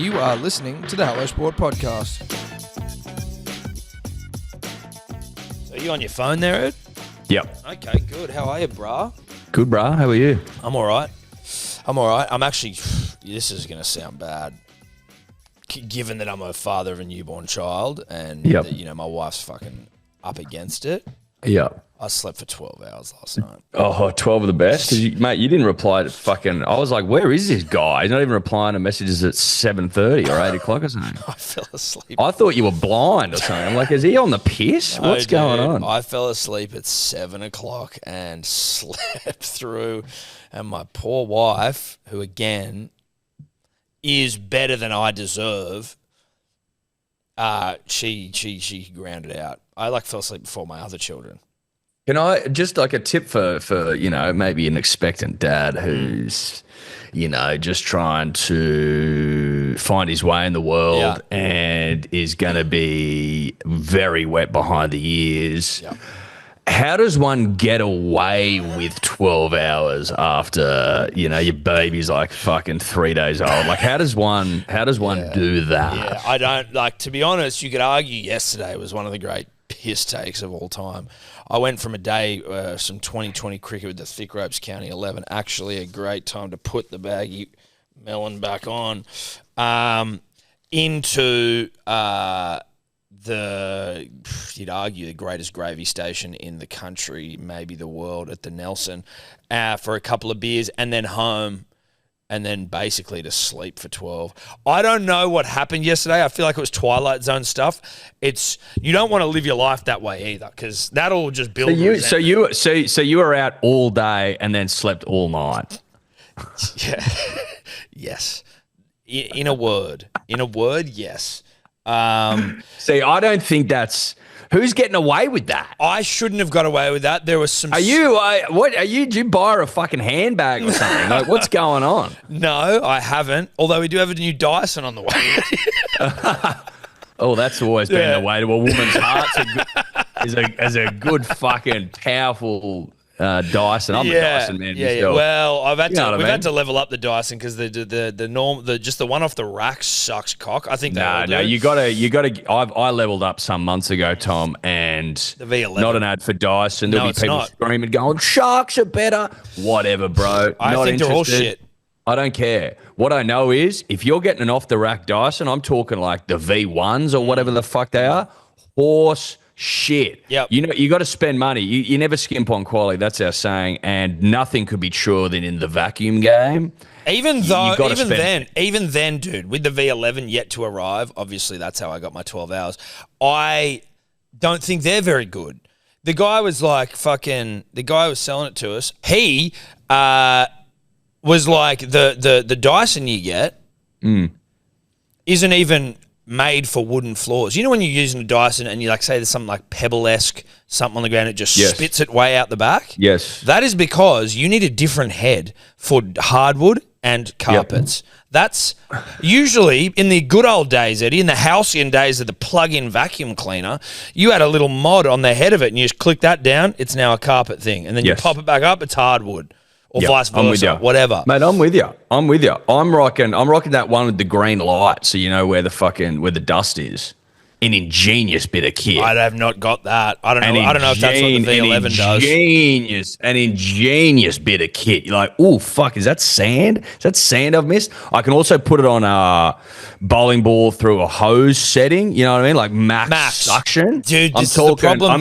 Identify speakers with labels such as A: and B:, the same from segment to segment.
A: You are listening to the Hello Sport Podcast. So are you on your phone there, Ed?
B: Yep.
A: Okay, good. How are you, brah?
B: Good, brah. How are you?
A: I'm all right. I'm actually, this is going to sound bad, given that I'm a father of a newborn child and,
B: Yep.
A: that, you know, my wife's fucking up against it.
B: Yep.
A: I slept for 12 hours last night.
B: Oh, 12 of the best? Because, mate, you didn't reply to fucking... I was like, where is this guy? He's not even replying to messages at 7:30 or 8 o'clock or something.
A: I fell asleep.
B: I thought you were blind or something. I'm like, is he on the piss?
A: No,
B: What's going on?
A: I fell asleep at 7 o'clock and slept through. And my poor wife, who, again, is better than I deserve, she grounded out. I, fell asleep before my other children.
B: Can I just like a tip for you know, maybe an expectant dad who's, you know, just trying to find his way in the world and is going to be very wet behind the ears.
A: Yeah.
B: How does one get away with 12 hours after, you know, your baby's like fucking 3 days old? Like, how does one do that?
A: Yeah, I don't, to be honest, you could argue yesterday was one of the great piss takes of all time. I went from a day, some 2020 cricket with the Thick Ropes County 11, actually a great time to put the baggy melon back on, into you'd argue, the greatest gravy station in the country, maybe the world, at the Nelson, for a couple of beers, and then home, and then basically to sleep for 12. I don't know what happened yesterday. I feel like it was Twilight Zone stuff. You don't want to live your life that way either, because that'll just build.
B: So you were out all day and then slept all night.
A: Yeah. Yes. In a word, yes.
B: See, I don't think that's... Who's getting away with that?
A: I shouldn't have got away with that. There was some...
B: Did you buy her a fucking handbag or something? Like, what's going on?
A: No, I haven't. Although we do have a new Dyson on the way.
B: Oh, that's always been the way to a woman's heart. Is a good fucking powerful Dyson. I'm a Dyson man myself.
A: Yeah. Well, we've had to level up the Dyson because just the one off the rack sucks cock. I think
B: you gotta. I leveled up some months ago, Tom, and
A: the V11.
B: Not an ad for Dyson. There'll be people screaming, going, "Sharks are better." Whatever, bro.
A: I think they're all shit.
B: I don't care. What I know is, if you're getting an off the rack Dyson, I'm talking like the V1s or whatever the fuck they are. Horse shit.
A: Yep.
B: You know, you got to spend money. You never skimp on quality. That's our saying. And nothing could be truer than in the vacuum game.
A: Even then, dude, with the V11 yet to arrive, obviously that's how I got my 12 hours. I don't think they're very good. The guy was the guy who was selling it to us, he was like, the Dyson you get isn't even made for wooden floors. You know when you're using a Dyson and you say there's something like Pebble-esque, something on the ground, it just spits it way out the back?
B: Yes.
A: That is because you need a different head for hardwood and carpets. Yep. That's usually in the good old days, Eddie, in the halcyon days of the plug-in vacuum cleaner, you had a little mod on the head of it and you just click that down, it's now a carpet thing. And then you pop it back up, it's hardwood. Or vice versa, whatever.
B: Mate, I'm with you. I'm rocking that one with the green light, so you know where the dust is. An ingenious bit of kit.
A: I have not got that. I don't know if that's what the V11 does.
B: An ingenious bit of kit. You're like, oh, fuck, is that sand? Is that sand I've missed? I can also put it on a bowling ball through a hose setting. You know what I mean? Like max suction.
A: Dude, this is the problem,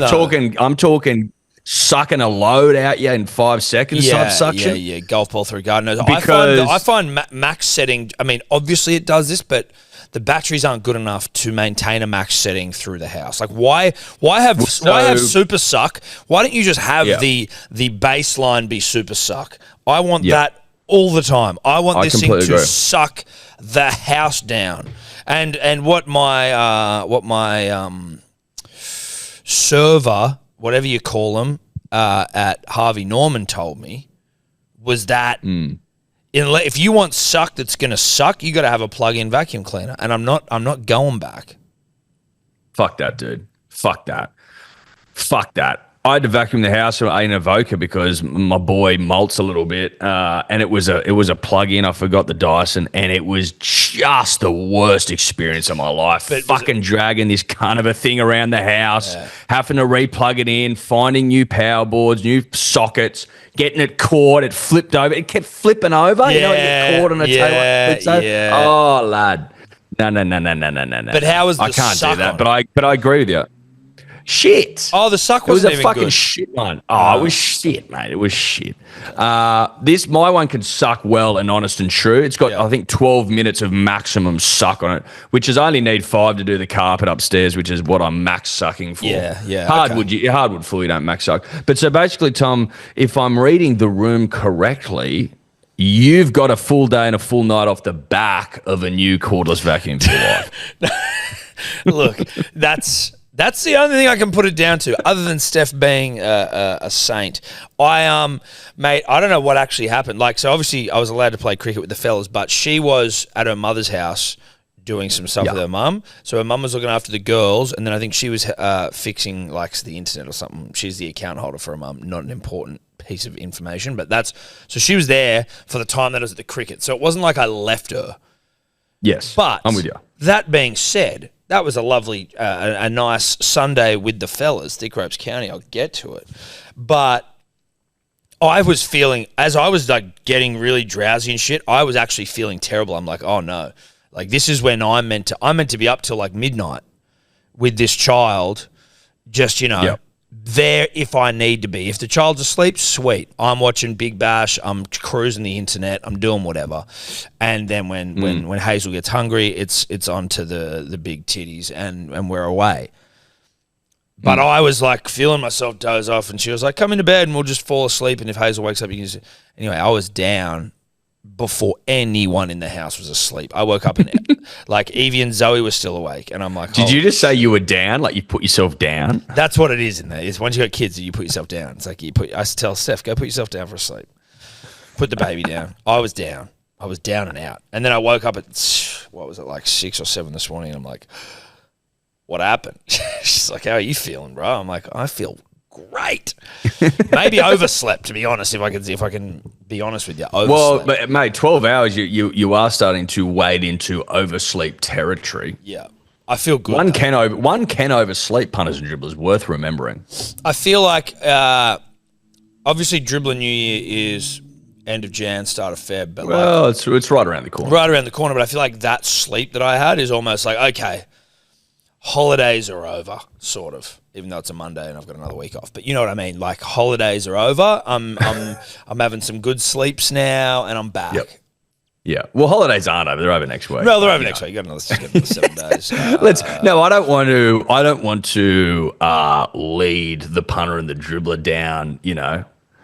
B: I'm talking sucking a load at you in 5 seconds type suction.
A: Yeah, golf ball through garden hose. I find max setting, I mean, obviously it does this, but the batteries aren't good enough to maintain a max setting through the house. Like, why have super suck? Why don't you just have the baseline be super suck? I want that all the time. I want this thing to suck the house down. And what my server, whatever you call them, at Harvey Norman told me was that if you want suck that's going to suck, you got to have a plug-in vacuum cleaner. And I'm not going back.
B: Fuck that, dude. Fuck that. I had to vacuum the house in an Evoca because my boy molts a little bit, and it was a plug-in. I forgot the Dyson, and it was just the worst experience of my life. Fucking dragging this kind of a thing around the house, having to replug it in, finding new power boards, new sockets, getting it caught. It flipped over. It kept flipping over. You know, you get caught on a table. Oh, lad. No.
A: But how was the
B: I can't
A: suck
B: do that.
A: on
B: But I agree with you. Shit.
A: Oh, the suck
B: It
A: wasn't
B: was a
A: even
B: fucking
A: good.
B: shit one. Oh, it was shit, mate. It was shit. My one can suck well and honest and true. It's got, I think, 12 minutes of maximum suck on it, which is I only need 5 to do the carpet upstairs, which is what I'm max sucking for. Hardwood fully don't max suck. But so basically, Tom, if I'm reading the room correctly, you've got a full day and a full night off the back of a new cordless vacuum for your life.
A: Look, that's the only thing I can put it down to, other than Steph being a saint. Mate, I don't know what actually happened. Like, so obviously I was allowed to play cricket with the fellas, but she was at her mother's house doing some stuff with her mum. So her mum was looking after the girls, and then I think she was fixing like the internet or something. She's the account holder for her mum. Not an important piece of information, but so she was there for the time that I was at the cricket. So it wasn't like I left her.
B: Yes,
A: but
B: I'm with you.
A: That being said, that was a lovely, a nice Sunday with the fellas, Thick Ropes County. I'll get to it. But I was feeling, as I was like getting really drowsy and shit, I was actually feeling terrible. I'm like, oh no. Like, this is when I'm meant to be up till like midnight with this child, just, there if I need to be. If the child's asleep, sweet. I'm watching Big Bash. I'm cruising the internet. I'm doing whatever. And then when Hazel gets hungry, it's on to the big titties and we're away. But I was like feeling myself doze off, and she was like, come into bed and we'll just fall asleep. And if Hazel wakes up, you can anyway, I was down before anyone in the house was asleep. I woke up and like Evie and Zoe were still awake, and I'm like,
B: did you just say you were down? Like you put yourself down?
A: That's what it is in there. Is once you got kids, you put yourself down. It's like I tell Steph, go put yourself down for a sleep. Put the baby down. I was down. I was down and out. And then I woke up at, what was it, like 6 or 7 this morning, and I'm like, what happened? She's like, how are you feeling, bro? I'm like, I feel great. Maybe overslept, to be honest, if I can be honest with you. Overslept.
B: Well, but mate, 12 hours, you are starting to wade into oversleep territory.
A: Yeah. I feel good.
B: One can oversleep, punters and dribblers, worth remembering.
A: I feel like, obviously, dribbling New Year is end of Jan, start of Feb. But
B: it's right around the corner.
A: Right around the corner, but I feel like that sleep that I had is almost like, okay, holidays are over, sort of, even though it's a Monday and I've got another week off. But you know what I mean? Like, holidays are over. I'm having some good sleeps now, and I'm back.
B: Yep. Yeah. Well, holidays aren't over. They're over next week.
A: No, they're over next week. You got another 7 days.
B: I don't want to lead the punter and the dribbler down,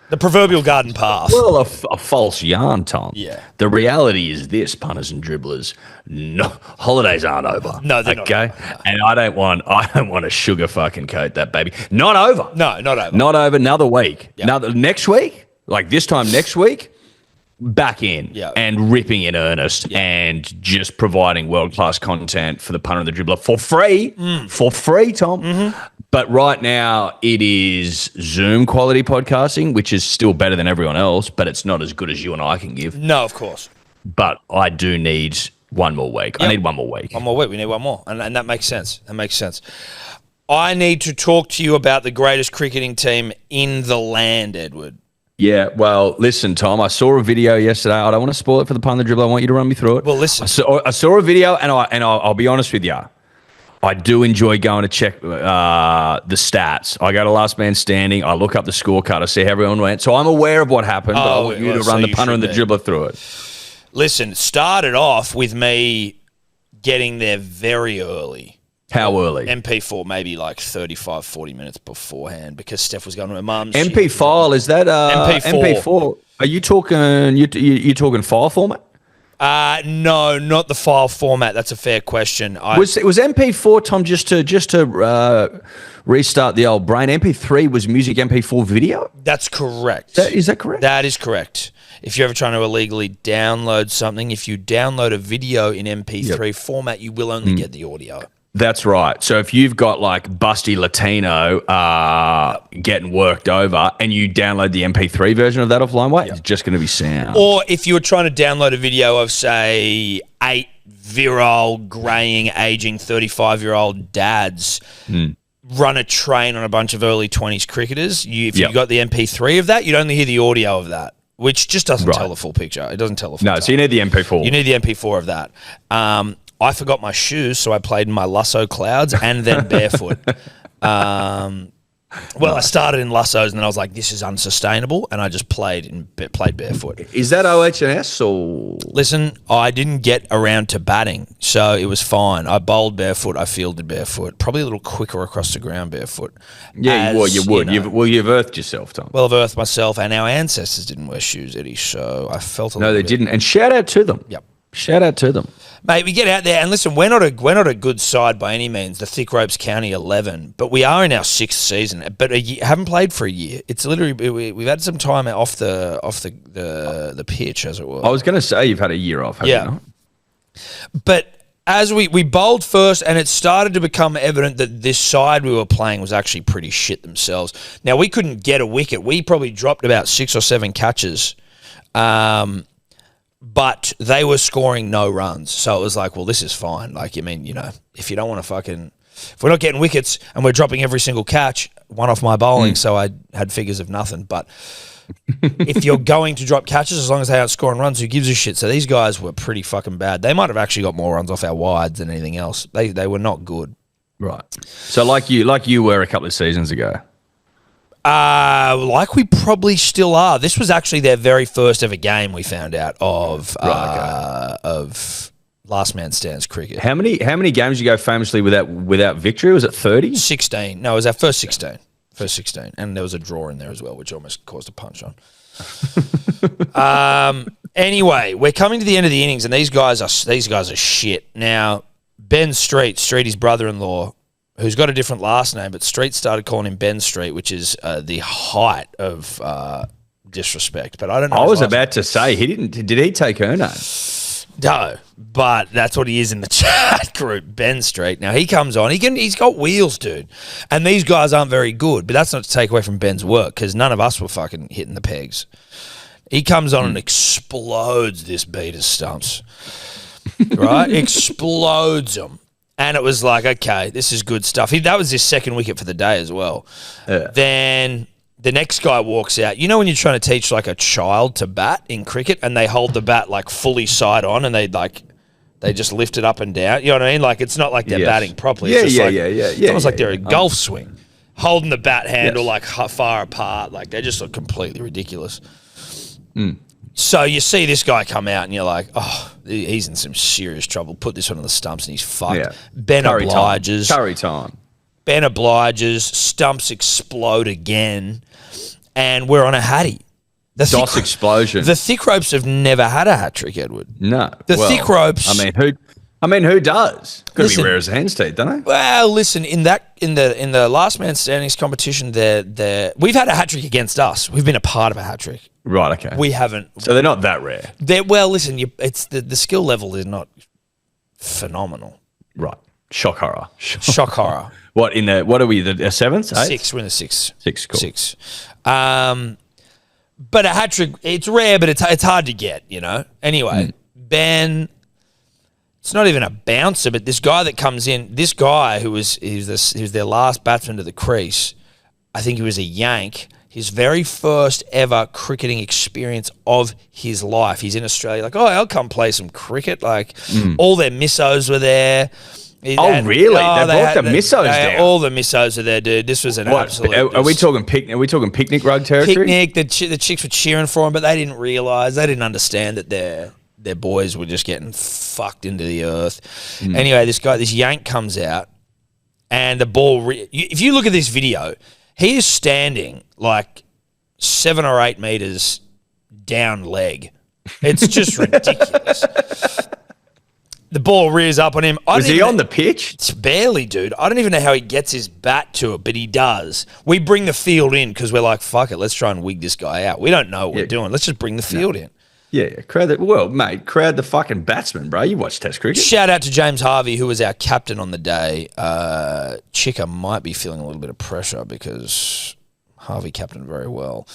A: the proverbial garden path.
B: Well, a false yarn, Tom.
A: Yeah.
B: The reality is this, punters and dribblers. No, holidays aren't over.
A: No, they're not over. No.
B: And I don't want to sugar fucking coat that baby. Not over.
A: No, not over.
B: Not over. Another week.
A: Yep.
B: Next week, like this time next week, back in and ripping in earnest and just providing world-class content for the punter and the dribbler for free. For free, Tom. Mm-hmm. But right now it is Zoom quality podcasting, which is still better than everyone else, but it's not as good as you and I can give.
A: No, of course.
B: But I do need one more week. Yep. I need one more week.
A: One more week. We need one more. And that makes sense. I need to talk to you about the greatest cricketing team in the land, Edward.
B: Yeah, well, listen, Tom, I saw a video yesterday. I don't want to spoil it for the pun and the dribbler. I want you to run me through it.
A: Well, listen.
B: I saw a video, and I'll be honest with you. I do enjoy going to check the stats. I go to Last Man Standing. I look up the scorecard. I see how everyone went. So I'm aware of what happened, but I want you to run the punter and the dribbler through it.
A: Listen, it started off with me getting there very early.
B: How early?
A: MP4, maybe like 35, 40 minutes beforehand, because Steph was going to her mum's.
B: MP file, is that MP4? Are you talking you talking file format?
A: No, not the file format. That's a fair question.
B: Was MP4, Tom, just to restart the old brain, MP3 was music, MP4 video?
A: That's correct.
B: Is that correct?
A: That is correct. If you're ever trying to illegally download something, if you download a video in MP3 format, you will only get the audio.
B: That's right. So if you've got like busty Latino getting worked over and you download the MP3 version of that offline way, it's just going to be sound.
A: Or if you were trying to download a video of, say, 8 virile, greying, aging 35-year-old dads run a train on a bunch of early 20s cricketers, if you got the MP3 of that, you'd only hear the audio of that, which just doesn't tell the full picture. It doesn't tell the full
B: No, so you need the MP4.
A: You need the MP4 of that. I forgot my shoes, so I played in my Lusso Clouds and then barefoot. I started in Lussos and then I was like, this is unsustainable, and I just played barefoot.
B: Is that OH&S or?
A: Listen, I didn't get around to batting, so it was fine. I bowled barefoot, I fielded barefoot, probably a little quicker across the ground barefoot.
B: Yeah, you would. You've earthed yourself, Tom.
A: Well, I've earthed myself, and our ancestors didn't wear shoes, Eddie, so I felt a little bit.
B: No, they didn't. And shout out to them.
A: Yep.
B: Shout out to them.
A: Mate, we get out there, and listen, we're not a good side by any means, the Thick Ropes County 11, but we are in our 6th season, but haven't played for a year. It's literally, we've had some time off the pitch, as it were.
B: I was going to say you've had a year off, have you not?
A: But as we bowled first, and it started to become evident that this side we were playing was actually pretty shit themselves. Now, we couldn't get a wicket. We probably dropped about 6 or 7 catches, but they were scoring no runs. So it was like, well, this is fine. Like, if you don't want to if we're not getting wickets and we're dropping every single catch, one off my bowling, so I had figures of nothing. But if you're going to drop catches, as long as they aren't scoring runs, who gives a shit? So these guys were pretty fucking bad. They might have actually got more runs off our wides than anything else. They were not good.
B: Right. So like you were a couple of seasons ago.
A: Like we probably still are. This was actually their very first ever game, we found out, of last man stands cricket.
B: How many games did you go famously without victory? Was it 30?
A: 16. No, it was our first 16. First 16. And there was a draw in there as well, which almost caused a punch on. Anyway, we're coming to the end of the innings, and these guys are shit. Now, Ben Streety's brother-in-law, who's got a different last name, but Street started calling him Ben Street, which is the height of disrespect. But I don't know.
B: I was about to say, did he take her name?
A: No, but that's what he is in the chat group, Ben Street. Now, he comes on. He's got wheels, dude. And these guys aren't very good, but that's not to take away from Ben's work, because none of us were fucking hitting the pegs. He comes on and explodes this beater's stumps. Right? Explodes them. And it was like, okay, this is good stuff. That was his second wicket for the day as well. Yeah. Then the next guy walks out. You know when you're trying to teach like a child to bat in cricket and they hold the bat like fully side on and they just lift it up and down? You know what I mean? Like it's not like they're batting properly. It's almost like they're a golf swing. Holding the bat handle like far apart. Like they just look completely ridiculous. Mm. So you see this guy come out and you're like, oh, he's in some serious trouble. Put this one on the stumps and he's fucked. Yeah. Ben obliges.
B: Curry time.
A: Ben obliges. Stumps explode again. And we're on a hattie.
B: DOS explosion.
A: The Thick Ropes have never had a hat trick, Edward.
B: No.
A: Thick Ropes.
B: I mean, who does? Could be rare as a hen's teeth, don't they?
A: Well, listen, in the last man standings competition, we've had a hat trick against us. We've been a part of a hat trick.
B: Right, okay.
A: We haven't.
B: So they're not that rare.
A: Listen, it's the skill level is not phenomenal.
B: Right. Shock horror.
A: Shock horror.
B: What are we, the seventh?
A: Six, we're in the six.
B: Six, cool.
A: Six. But a hat trick, it's rare, but it's hard to get, you know? Anyway, Ben, it's not even a bouncer, but this guy that comes in, this guy who was their last batsman to the crease, I think he was a Yank, his very first ever cricketing experience of his life. He's in Australia, like, oh, I'll come play some cricket. Like, all their missos were there.
B: Really? They brought the missos down?
A: All the missos are there, dude. This was an absolute...
B: Are we talking picnic rug territory?
A: Picnic. The chicks were cheering for him, but they didn't realise, they didn't understand that their boys were just getting fucked into the earth. Anyway, this Yank comes out, and the ball... if you look at this video... He is standing like 7 or 8 meters down leg. It's just ridiculous. The ball rears up on him.
B: Was he on the pitch?
A: It's barely, dude. I don't even know how he gets his bat to it, but he does. We bring the field in because we're like, fuck it, let's try and wig this guy out. We don't know what we're doing. Let's just bring the field in.
B: Yeah, crowd the, well, mate, crowd the fucking batsman, bro. You watch Test cricket.
A: Shout out to James Harvey, who was our captain on the day. Chica might be feeling a little bit of pressure because Harvey captained very well.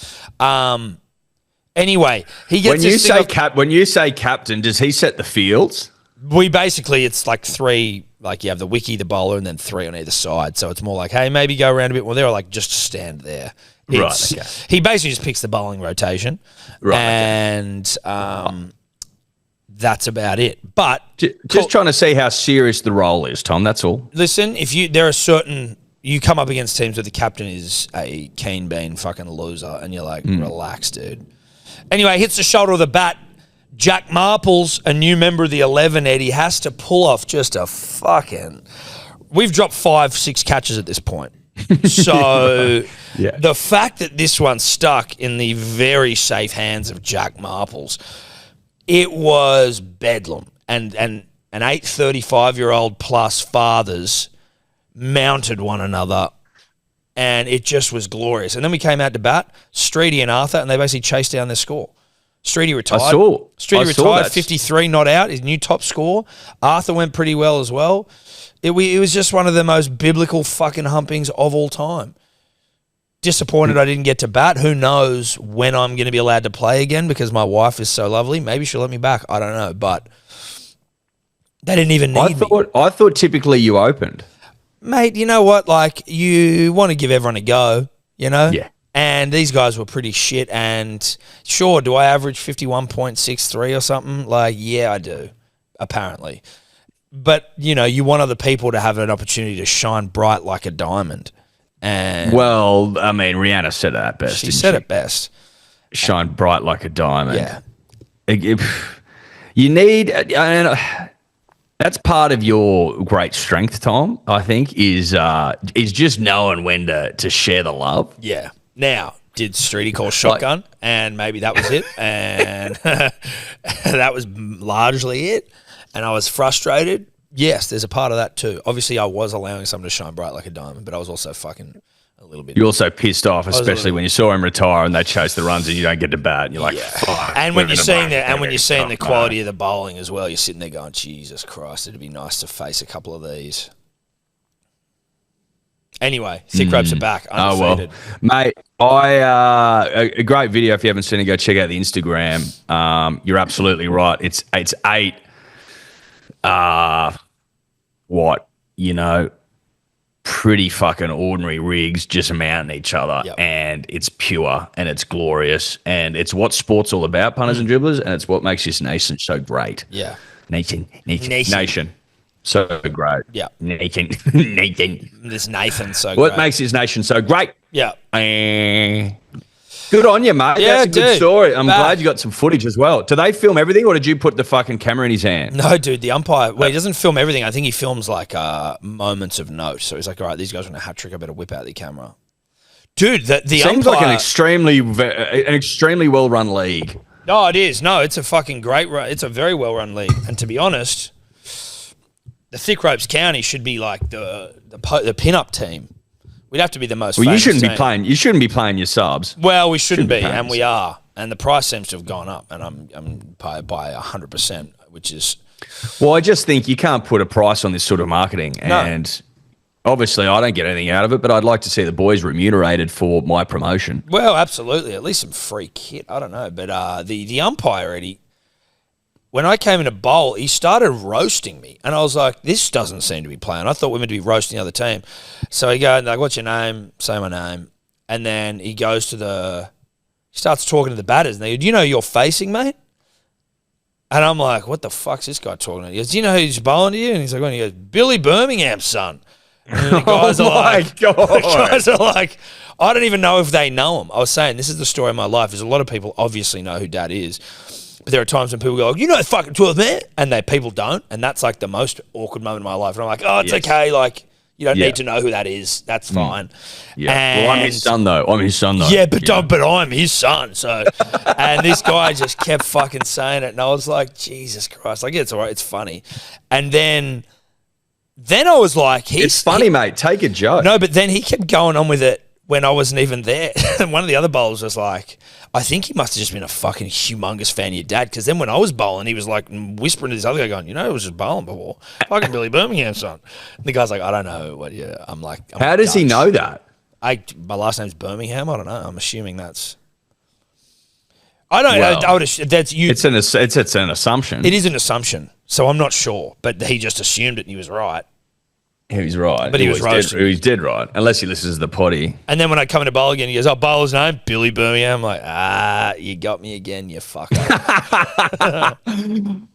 A: Anyway, he gets
B: when you say captain, does he set the fields?
A: We basically, it's like three, like you have the wicky, the bowler, and then three on either side. So it's more like, hey, maybe go around a bit more there, or like just stand there.
B: Right. Okay.
A: He basically just picks the bowling rotation,
B: right?
A: And that's about it. But
B: just trying to see how serious the role is, Tom. That's all.
A: Listen, you come up against teams where the captain is a keen bean fucking loser, and you're like, relax, dude. Anyway, hits the shoulder of the bat. Jack Marples, a new member of the 11, Eddie, has to pull off just a fucking... We've dropped 5-6 catches at this point. So the fact that this one stuck in the very safe hands of Jack Marples, it was bedlam. And an 35-year-old plus fathers mounted one another, and it just was glorious. And then we came out to bat, Streety and Arthur, and they basically chased down their score. Streety retired. Streety retired, 53 not out, his new top score. Arthur went pretty well as well. It was just one of the most biblical fucking humpings of all time. Disappointed I didn't get to bat. Who knows when I'm going to be allowed to play again because my wife is so lovely. Maybe she'll let me back. I don't know, but they didn't even need me.
B: I thought typically you opened.
A: Mate, you know what? Like, you want to give everyone a go, you know?
B: Yeah.
A: And these guys were pretty shit. And sure, do I average 51.63 or something? Like, yeah, I do, apparently. But, you know, you want other people to have an opportunity to shine bright like a diamond. And
B: well, I mean, Rihanna said that best.
A: She said it best.
B: Shine bright like a diamond.
A: Yeah.
B: You need... that's part of your great strength, Tom, I think, is just knowing when to share the love.
A: Yeah. Now, did Streety call shotgun? And maybe that was it. And that was largely it. And I was frustrated. Yes, there's a part of that too. Obviously, I was allowing someone to shine bright like a diamond, but I was also fucking a little bit...
B: You're also pissed off, especially when you saw him retire and they chase the runs and you don't get to bat. And you're like, fuck.
A: And when you're seeing the quality of the bowling as well, you're sitting there going, Jesus Christ, it'd be nice to face a couple of these. Anyway, thick ropes are back, undefeated.
B: Oh, well. Mate, a great video. If you haven't seen it, go check out the Instagram. You're absolutely right. It's 8, pretty fucking ordinary rigs just mounting each other. Yep. And it's pure and it's glorious. And it's what sport's all about, punters and dribblers, and it's what makes this nation so great.
A: Yeah.
B: Nation. So great.
A: Yeah.
B: Nathan.
A: This Nathan's so great.
B: What makes this nation so great?
A: Yeah.
B: Good on you, mate.
A: Yeah,
B: that's a good story. I'm glad you got some footage as well. Do they film everything, or did you put the fucking camera in his hand?
A: No, dude, the umpire, he doesn't film everything. I think he films like moments of note. So he's like, all right, these guys are going to hat trick. I better whip out the camera. Dude, the
B: seems
A: umpire...
B: like an extremely well-run league.
A: No, it is. No, it's a fucking great... It's a very well-run league. And to be honest... The Thick Ropes County should be like the pin-up team. We'd have to be the most.
B: Well, you shouldn't
A: team.
B: be playing. You shouldn't be playing your subs.
A: Well, we shouldn't be, and we are. And the price seems to have gone up, and I'm by 100%, which is.
B: Well, I just think you can't put a price on this sort of marketing, and obviously I don't get anything out of it. But I'd like to see the boys remunerated for my promotion.
A: Well, absolutely, at least some free kit. I don't know, but the umpire, Eddie. When I came in to bowl, he started roasting me. And I was like, this doesn't seem to be playing. I thought we were meant to be roasting the other team. So he goes, like, what's your name? Say my name. And then he goes he starts talking to the batters. And they go, do you know who you're facing, mate? And I'm like, what the fuck's this guy talking to? He goes, do you know who's bowling to you? And he's like, he goes, Billy Birmingham's son. And the guys are like, I don't even know if they know him. I was saying, this is the story of my life. There's a lot of people obviously know who Dad is. But there are times when people go, you know the fucking 12th man? And people don't. And that's like the most awkward moment of my life. And I'm like, oh, it's okay. Like, you don't need to know who that is. That's fine.
B: Yeah. Well, I'm his son, though.
A: Yeah, but I'm his son. So, and this guy just kept fucking saying it. And I was like, Jesus Christ. Like, it's all right. It's funny. And then I was like,
B: it's funny, mate. Take a joke.
A: No, but then he kept going on with it. when I wasn't even there. And one of the other bowlers was like, I think he must have just been a fucking humongous fan of your dad, because then when I was bowling, he was like whispering to this other guy going, you know, I was just bowling before. Fucking Billy Birmingham, son. And the guy's like, I don't know what you, I'm like,
B: how does he know that?
A: My last name's Birmingham. I don't know. I'm assuming that's. I don't. Well, I would. That's you.
B: It's an assumption.
A: It is an assumption. So I'm not sure, but he just assumed it and he was right.
B: He was right.
A: But he was roasted.
B: He was dead right, unless he listens to the potty.
A: And then when I come into bowl again, he goes, "Oh, bowler's name Billy Birmingham." I'm like, you got me again, you fucker.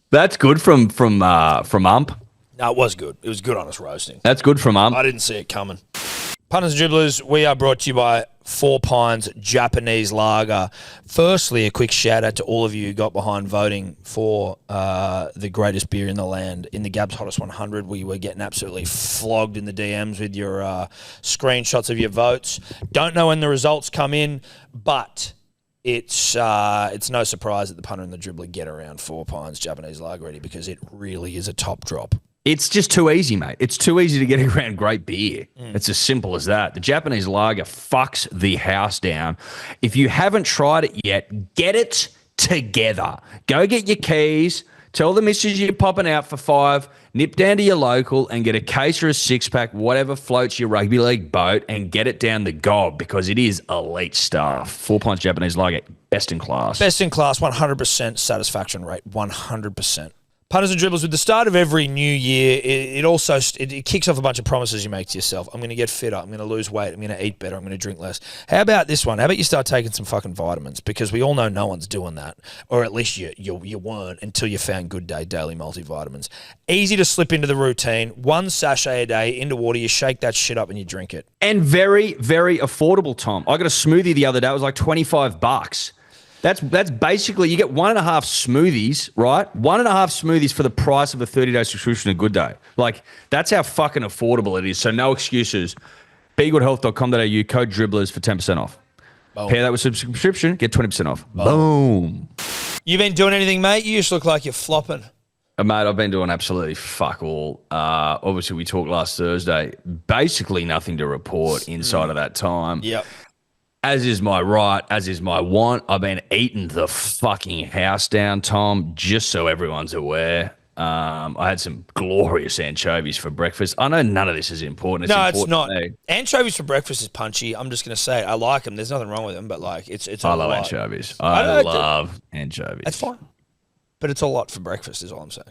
B: That's good from ump.
A: No, it was good. It was good honest roasting.
B: That's good from ump.
A: I didn't see it coming. Punters and Dribblers, we are brought to you by 4 Pines Japanese Lager. Firstly, a quick shout out to all of you who got behind voting for the greatest beer in the land. In the Gab's Hottest 100, we were getting absolutely flogged in the DMs with your screenshots of your votes. Don't know when the results come in, but it's no surprise that the punter and the dribbler get around 4 Pines Japanese Lager ready, because it really is a top drop.
B: It's just too easy, mate. It's too easy to get around great beer. It's as simple as that. The Japanese lager fucks the house down. If you haven't tried it yet, get it together. Go get your keys. Tell the missus you're popping out for 5. Nip down to your local and get a case or a 6-pack, whatever floats your rugby league boat, and get it down the gob, because it is elite stuff. 4 Pints Japanese lager, best in class.
A: Best in class, 100% satisfaction rate, 100%. Punters and Dribblers, with the start of every new year, it kicks off a bunch of promises you make to yourself. I'm going to get fitter. I'm going to lose weight. I'm going to eat better. I'm going to drink less. How about this one? How about you start taking some fucking vitamins? Because we all know no one's doing that, or at least you weren't until you found Good Day Daily Multivitamins. Easy to slip into the routine. 1 sachet a day into water. You shake that shit up and you drink it.
B: And very, very affordable, Tom. I got a smoothie the other day. It was like $25. That's basically, you get 1.5 smoothies, right? 1.5 smoothies for the price of a 30-day subscription to Good Day. Like, that's how fucking affordable it is. So no excuses. BeGoodHealth.com.au, code dribblers for 10% off. Boom. Pair that with subscription, get 20% off. Boom.
A: You been doing anything, mate? You just look like you're flopping.
B: Mate, I've been doing absolutely fuck all. Obviously, we talked last Thursday. Basically nothing to report inside of that time.
A: Yep.
B: As is my right, as is my want. I've been eating the fucking house down, Tom, just so everyone's aware. I had some glorious anchovies for breakfast. I know none of this is important.
A: It's not. Anchovies for breakfast is punchy. I'm just going to say it. I like them. There's nothing wrong with them, but like it's
B: I love anchovies. I love anchovies.
A: That's fine. But it's a lot for breakfast is all I'm saying.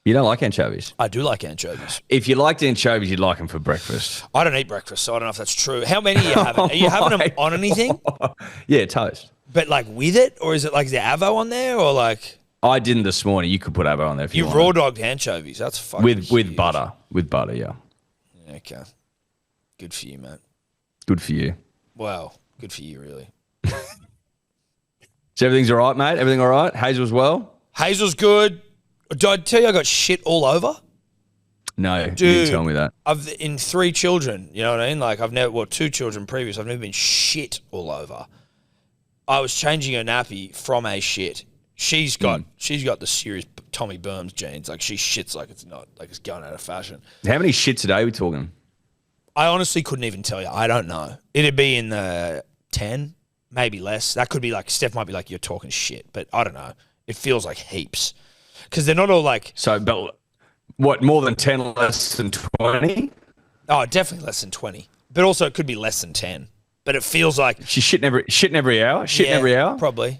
B: You don't like anchovies?
A: I do like anchovies.
B: If you liked anchovies, you'd like them for breakfast.
A: I don't eat breakfast, so I don't know if that's true. How many are you having? Are you having them on anything?
B: Yeah, toast.
A: But like with it? Or is it like, is there avo on there? Or like...
B: I didn't this morning. You could put avo on there if you want.
A: You raw dogged anchovies. That's fucking
B: with butter. With butter, yeah.
A: Okay. Good for you, mate.
B: Good for you.
A: Wow. Good for you, really.
B: So everything's all right, mate? Everything all right? Hazel's well?
A: Hazel's good. Did I tell you I got shit all over?
B: No,
A: dude,
B: you didn't tell me that.
A: I've in 3 children, you know what I mean? Like 2 children previous. I've never been shit all over. I was changing her nappy from a shit. She's got the serious Tommy Burns genes. Like she shits like it's not, like it's going out of fashion.
B: How many shits a day are we talking?
A: I honestly couldn't even tell you. I don't know. It'd be in the 10, maybe less. That could be like, Steph might be like, you're talking shit, but I don't know. It feels like heaps. Because they're not all like...
B: So, but what, more than 10, less than 20?
A: Oh, definitely less than 20. But also it could be less than 10. But it feels like...
B: She's shitting every hour? Shitting every hour?
A: Probably.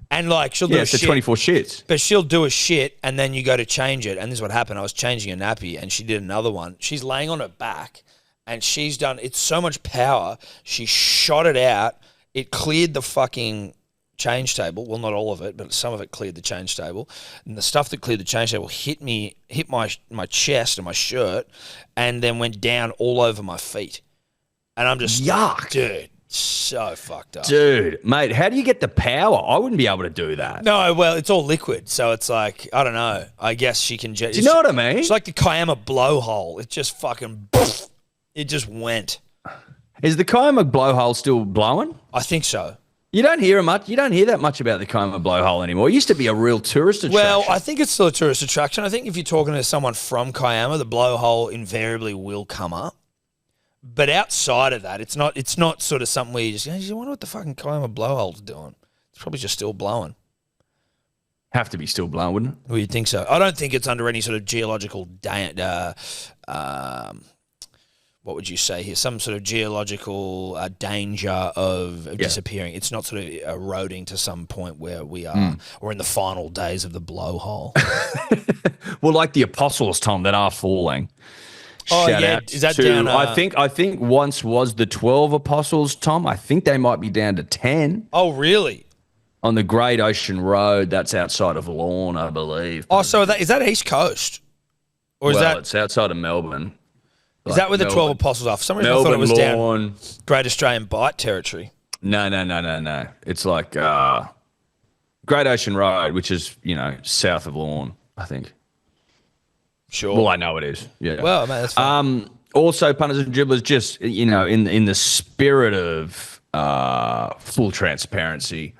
A: And like, she'll do a shit.
B: Yeah, 24 shits.
A: But she'll do a shit and then you go to change it. And this is what happened. I was changing a nappy and she did another one. She's laying on her back and she's done... It's so much power. She shot it out. It cleared the fucking... change table. Well, not all of it, but some of it cleared the change table. And the stuff that cleared the change table hit my chest and my shirt and then went down all over my feet. And I'm just...
B: Yuck.
A: Dude, so fucked up.
B: Dude, mate, how do you get the power? I wouldn't be able to do that.
A: No, well, it's all liquid. So it's like, I don't know. I guess she can...
B: Do you know what I mean?
A: It's like the Kiama blowhole. It just fucking... It just went.
B: Is the Kiama blowhole still blowing?
A: I think so.
B: You don't hear much. You don't hear that much about the Kiama blowhole anymore. It used to be a real tourist attraction.
A: Well, I think it's still a tourist attraction. I think if you're talking to someone from Kiama, the blowhole invariably will come up. But outside of that, it's not sort of something where you just, you wonder what the fucking climate blowhole's doing. It's probably just still blowing.
B: Have to be still blowing, wouldn't it?
A: Well, you'd think so. I don't think it's under any sort of geological, what would you say here? Some sort of geological danger of disappearing. It's not sort of eroding to some point where we are, or in the final days of the blowhole.
B: Well, like the apostles, Tom, that are falling.
A: Oh,
B: Shout
A: yeah.
B: out
A: Is that
B: to,
A: down?
B: I think once was the 12 apostles, Tom. I think they might be down to 10.
A: Oh, really?
B: On the Great Ocean Road, that's outside of Lorne, I believe.
A: Oh, so is that East Coast? Or is
B: it's outside of Melbourne.
A: Is that where the 12 apostles are? For some reason, I thought it was
B: Lorne.
A: down Great Australian Bight territory.
B: No. It's like Great Ocean Road, which is, south of Lorne, I think.
A: Sure.
B: Well, I know it is. Yeah.
A: Well, man, that's fine.
B: Also, punters and dribblers, just, in the spirit of full transparency,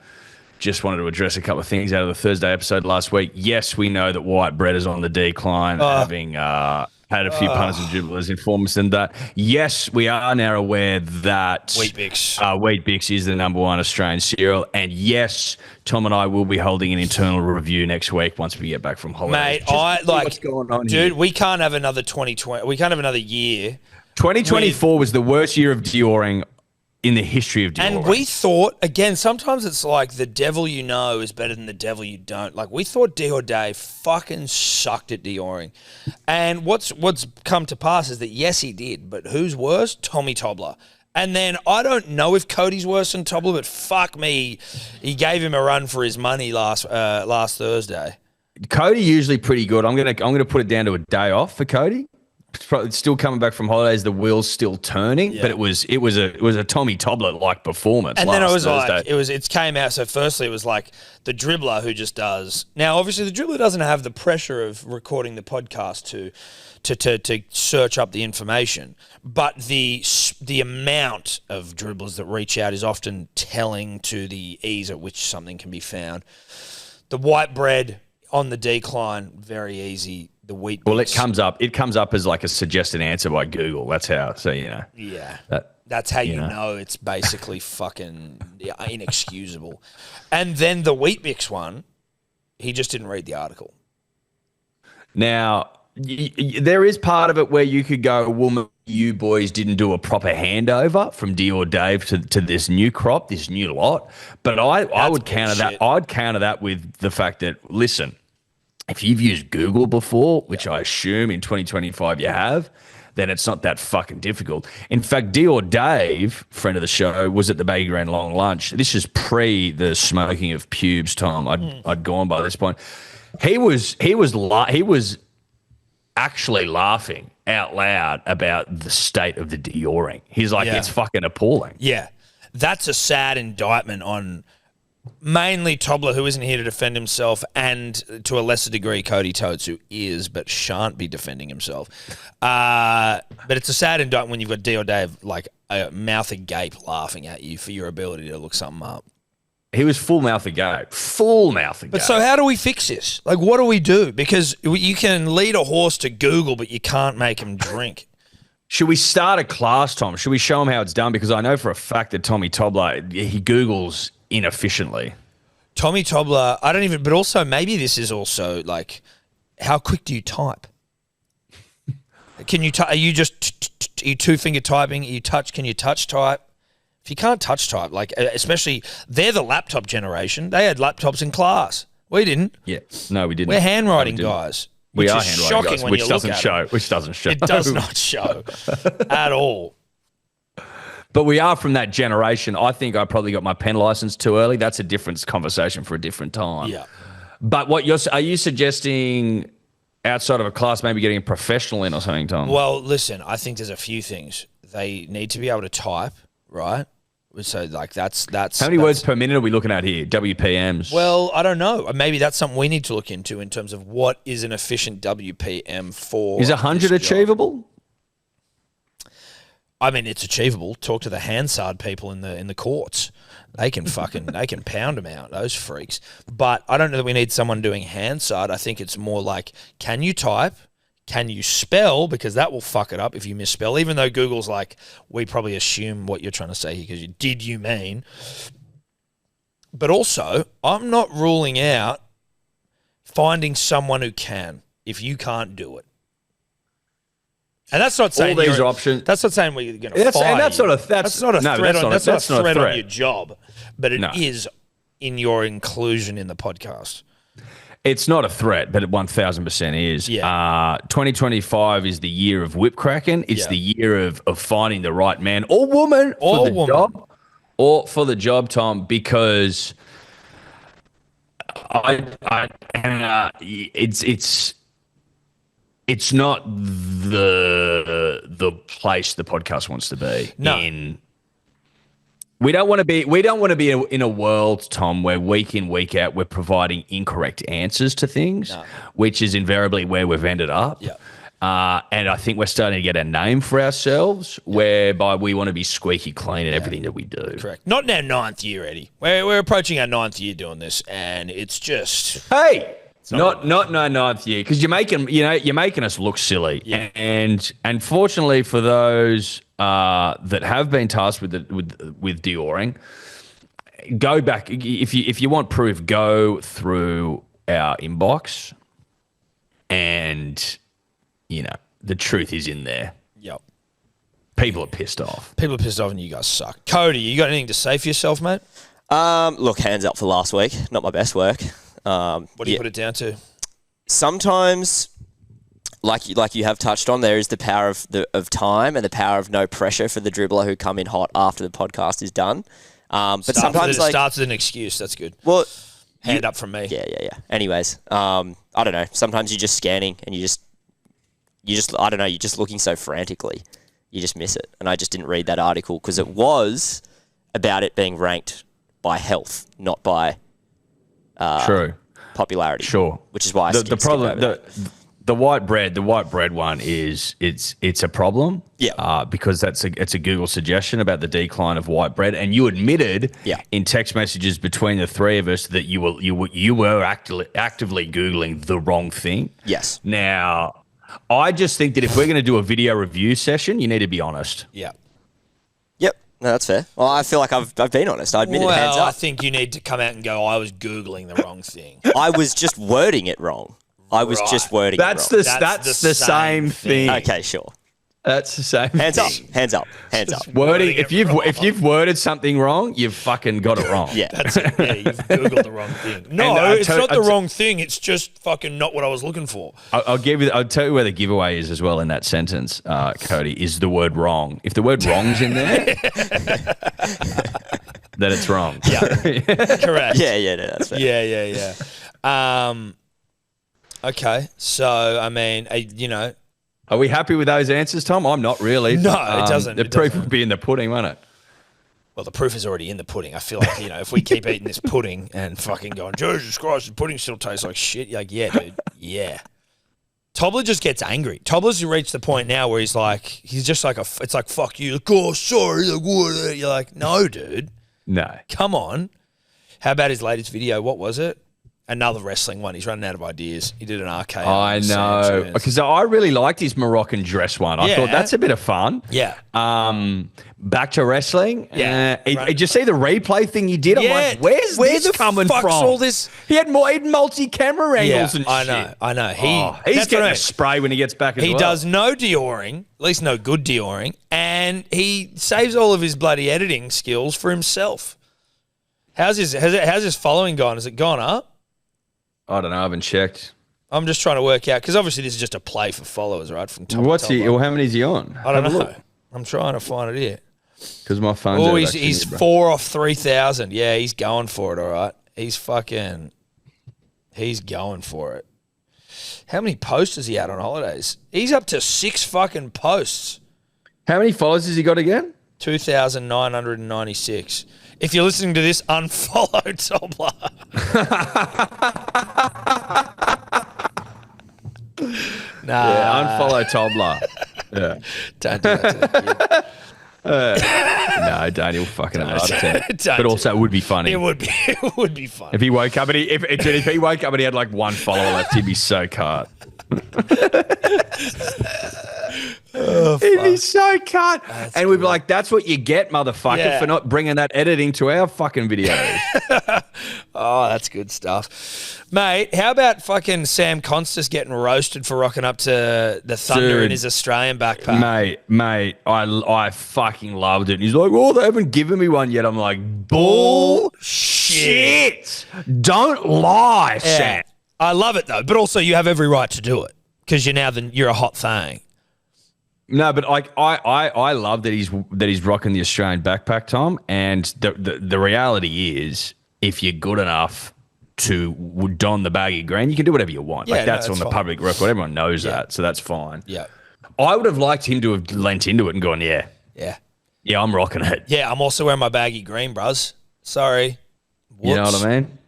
B: just wanted to address a couple of things out of the Thursday episode last week. Yes, we know that white bread is on the decline, having had a few punters and dribblers inform us in that. Yes, we are now aware that
A: Wheat
B: Bix is the number one Australian cereal. And yes, Tom and I will be holding an internal review next week once we get back from holiday.
A: Mate, what's going on here. We can't have another 2020. We can't have another year.
B: 2024 was the worst year of Dyor'ing in the history of Dyor'ing.
A: And we thought, again, sometimes it's like the devil you know is better than the devil you don't. Like, we thought Dior Dave fucking sucked at Dioring. And what's come to pass is that, yes, he did. But who's worse? Tommy Tobler. And then I don't know if Cody's worse than Tobler, but fuck me, he gave him a run for his money last Thursday.
B: Cody usually pretty good. I'm gonna put it down to a day off for Cody. It's still coming back from holidays, the wheel's still turning, but it was a Tommy Tobler like performance.
A: And then it was
B: Thursday.
A: like it came out. So firstly, it was like the dribbler who just does. Now, obviously, the dribbler doesn't have the pressure of recording the podcast to search up the information, but the amount of dribblers that reach out is often telling to the ease at which something can be found. The white bread on the decline, very easy. The wheat.
B: Well, it comes up as like a suggested answer by Google. That's how. So
A: Yeah. That's how you know it's basically fucking inexcusable. And then the Wheat Bix one, he just didn't read the article.
B: Now, there is part of it where you could go, well, you boys didn't do a proper handover from Dior Dave to this new crop, this new lot. But I would counter that. I'd counter that with the fact that, listen, if you've used Google before, which I assume in 2025 you have, then it's not that fucking difficult. In fact, Dior Dave, friend of the show, was at the Baggy Grand Long Lunch. This is pre the smoking of pubes, Tom. I'd gone by this point. He was actually laughing out loud about the state of the Dioring. He's like, it's fucking appalling.
A: Yeah, that's a sad indictment on mainly Tobler, who isn't here to defend himself, and to a lesser degree Cody Totes, who is but shan't be defending himself. But it's a sad indictment when you've got Dior Dave like a mouth agape laughing at you for your ability to look something up.
B: He was full mouth agape. Full mouth agape.
A: But so how do we fix this? Like, what do we do? Because you can lead a horse to Google, but you can't make him drink.
B: Should we start a class, Tom? Should we show him how it's done? Because I know for a fact that Tommy Tobler, he Googles inefficiently.
A: Tommy Tobler, but also maybe this is also like, how quick do you type? Can you are you two-finger typing? Can you touch type? If you can't touch type, like especially they're the laptop generation. They had laptops in class. We didn't.
B: Yeah. No, we didn't.
A: We're handwriting guys.
B: We are handwriting guys, which doesn't show. Which doesn't show.
A: It does not show at all.
B: But we are from that generation. I think I probably got my pen license too early. That's a different conversation for a different time.
A: Yeah.
B: But are you suggesting outside of a class maybe getting a professional in or something, Tom?
A: Well, listen, I think there's a few things. They need to be able to type, right? So like that's
B: how many words per minute are we looking at here? WPMs.
A: Well, I don't know. Maybe that's something we need to look into in terms of what is an efficient WPM for.
B: Is 100 achievable?
A: I mean, it's achievable. Talk to the Hansard people in the courts. They can pound them out, those freaks. But I don't know that we need someone doing Hansard. I think it's more like, can you type? can you spell? Because that will fuck it up if you misspell, even though Google's like, we probably assume what you're trying to say here because you mean. But also, I'm not ruling out finding someone who can if you can't do it. And that's not saying
B: all these options.
A: That's not saying we're going to fire.
B: And that's
A: you.
B: not a that's
A: not a
B: no,
A: threat
B: that's
A: on
B: not a,
A: that's not a threat
B: threat
A: on your job, but it is in your inclusion in the podcast.
B: It's not a threat, but it 1,000% is.
A: Yeah.
B: 2025 is the year of whip cracking. It's the year of finding the right man or woman for the job. Or for the job, Tom, because it's not the place the podcast wants to be.
A: No.
B: We don't want to be in a world, Tom, where week in, week out we're providing incorrect answers to things, which is invariably where we've ended up.
A: Yeah.
B: And I think we're starting to get a name for ourselves, whereby we want to be squeaky clean in everything that we do.
A: Correct. Not in our 9th year, Eddie. We're approaching our 9th year doing this, and it's just
B: not in our 9th year, because you're making us look silly.
A: Yeah.
B: And fortunately for those that have been tasked with Dyor'ing, go back if you want proof. Go through our inbox, and the truth is in there.
A: Yep.
B: People are pissed off.
A: People are pissed off, and you guys suck. Cody, you got anything to say for yourself, mate?
C: Look, hands up for last week. Not my best work.
A: What do you put it down to?
C: Sometimes, like you have touched on, there is the power of time and the power of no pressure for the dribbler who come in hot after the podcast is done. But sometimes
A: starts as an excuse. That's good.
C: Well,
A: hand up from me.
C: Yeah. Anyways, I don't know. Sometimes you're just scanning and you just I don't know. You're just looking so frantically, you just miss it. And I just didn't read that article because it was about it being ranked by health, not by popularity.
B: Sure.
C: Which is why
B: the problem the white bread one is it's a problem.
C: Yeah.
B: Because it's a Google suggestion about the decline of white bread, and you admitted in text messages between the three of us that you were actively Googling the wrong thing.
C: Yes.
B: Now, I just think that if we're going to do a video review session, you need to be honest.
A: Yeah.
C: Yep. No, that's fair. Well, I feel like I've been honest. I admit it. Hands up.
A: I think you need to come out and go, I was Googling the wrong thing.
C: I was just wording it wrong. That's
B: the same thing.
C: Okay, sure.
B: That's the same.
C: Hands up.
B: Wording. If you've worded something wrong, you've fucking got it wrong.
C: Yeah,
A: that's it. Yeah, you've Googled the wrong thing. No, it's not the wrong thing. It's just fucking not what I was looking for.
B: I'll tell you where the giveaway is as well in that sentence, Cody, is the word wrong. If the word wrong's in there, then it's wrong.
A: Yeah, correct.
C: Yeah, no, that's fair.
A: Yeah. Okay, so I mean,
B: are we happy with those answers, Tom? I'm not really.
A: No, it doesn't.
B: The proof would be in the pudding, won't it?
A: Well, the proof is already in the pudding. I feel like, if we keep eating this pudding and fucking going, Jesus Christ, the pudding still tastes like shit. You're like, yeah, dude, yeah. Tobler just gets angry. Tobler's reached the point now where he's just like, it's like, fuck you. Like, oh, sorry. Like, what? You're like, no, dude.
B: No.
A: Come on. How about his latest video? What was it? Another wrestling one. He's running out of ideas. He did an arcade.
B: I know. Because I really liked his Moroccan dress one. I thought that's a bit of fun.
A: Yeah.
B: Back to wrestling.
A: Yeah.
B: Did you see the replay thing he did? I'm like, where's this coming from?
A: All this?
B: He had multi-camera angles and shit.
A: I know.
B: He's getting a spray when he gets back as well.
A: He does no Dyor'ing, at least no good Dyor'ing, and he saves all of his bloody editing skills for himself. How's his following gone? Has it gone up?
B: I don't know. I haven't checked.
A: I'm just trying to work out, because obviously this is just a play for followers, right? From top
B: What's
A: to top.
B: he? Well, how many is he on?
A: I don't know. I'm trying to find it here.
B: Because my phone's
A: he's 4 off 3,000. Yeah, he's going for it. All right, he's going for it. How many posts has he had on holidays? He's up to 6 fucking posts.
B: How many followers has he got again?
A: 2,996. If you're listening to this, unfollow Tobler.
B: Nah. Yeah, unfollow Tobler. Yeah.
A: Don't do that to the kid.
B: No, don't. He'll fucking have a heart attack. But also, it would be funny.
A: It would be. It would be funny.
B: If he woke up and if he woke up and he had like one follower left, he'd be so cut. He'd be so cut. And we'd be like, that's what you get, motherfucker, for not bringing that editing to our fucking videos.
A: Oh, that's good stuff. Mate, how about fucking Sam Constas getting roasted for rocking up to the Thunder in his Australian backpack?
B: Mate, I fucking loved it. He's like, oh, they haven't given me one yet. I'm like, bullshit. Don't lie, Sam.
A: I love it, though. But also, you have every right to do it because you're a hot thing.
B: No, but like I love that he's rocking the Australian backpack, Tom. And the reality is, if you're good enough to don the baggy green, you can do whatever you want.
A: Yeah,
B: that's on the public record. Everyone knows that, so that's fine.
A: Yeah.
B: I would have liked him to have lent into it and gone, yeah, I'm rocking it.
A: Yeah, I'm also wearing my baggy green, bruz. Sorry. Whoops.
B: You know what I mean?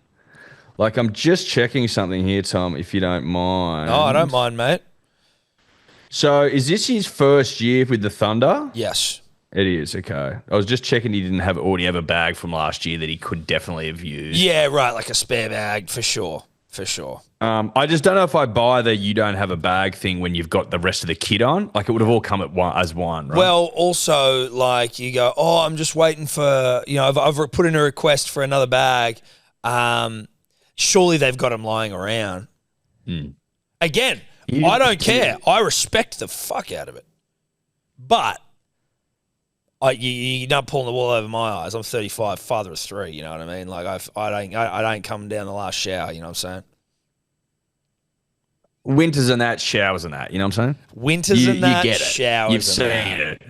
B: Like, I'm just checking something here, Tom, if you don't mind.
A: Oh, I don't mind, mate.
B: So, is this his first year with the Thunder?
A: Yes.
B: It is, okay. I was just checking he didn't already have a bag from last year that he could definitely have used.
A: Yeah, right, like a spare bag, for sure. For sure.
B: I just don't know if I buy the you don't have a bag thing when you've got the rest of the kit on. Like, it would have all come as one, right?
A: Well, also, like, you go, oh, I'm just waiting for, I've put in a request for another bag. Surely they've got them lying around. Again, I don't care. I respect the fuck out of it. But you're not pulling the wool over my eyes. I'm 35, father of 3. You know what I mean? Like I don't come down the last shower. You know what I'm saying?
B: Winters and that, showers and that. You know what I'm saying?
A: Winters and that,
B: you get it.
A: showers.
B: You've seen it.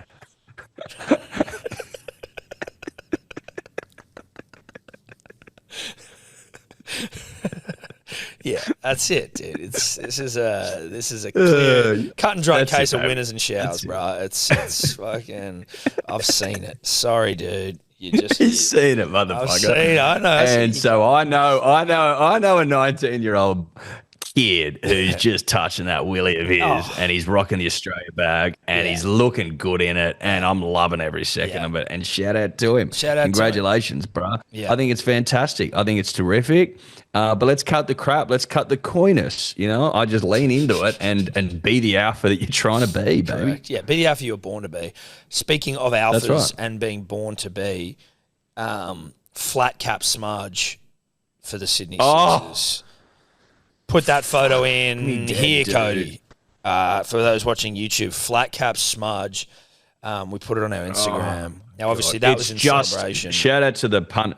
A: Yeah, that's it, dude. This is a clear, cut and dry case of winners and showers, bro. It's fucking. I've seen it. Sorry, dude. You've
B: seen it, motherfucker.
A: I've seen it. I know.
B: And so I know a 19-year-old kid who's just touching that willy of his, and he's rocking the Australia bag, and he's looking good in it, and I'm loving every second of it. And shout out to him. Congratulations, bro. Yeah. I think it's fantastic. I think it's terrific. But let's cut the crap. Let's cut the coyness. I just lean into it and be the alpha that you're trying to be, baby.
A: Correct. Yeah, be the alpha you were born to be. Speaking of alphas and being born to be, flat cap Smudge for the Sydney Sixers. Put that photo in here, dude. Cody. For those watching YouTube, flat cap Smudge. We put it on our Instagram. Now, obviously, that was in celebration.
B: Shout out to the punt.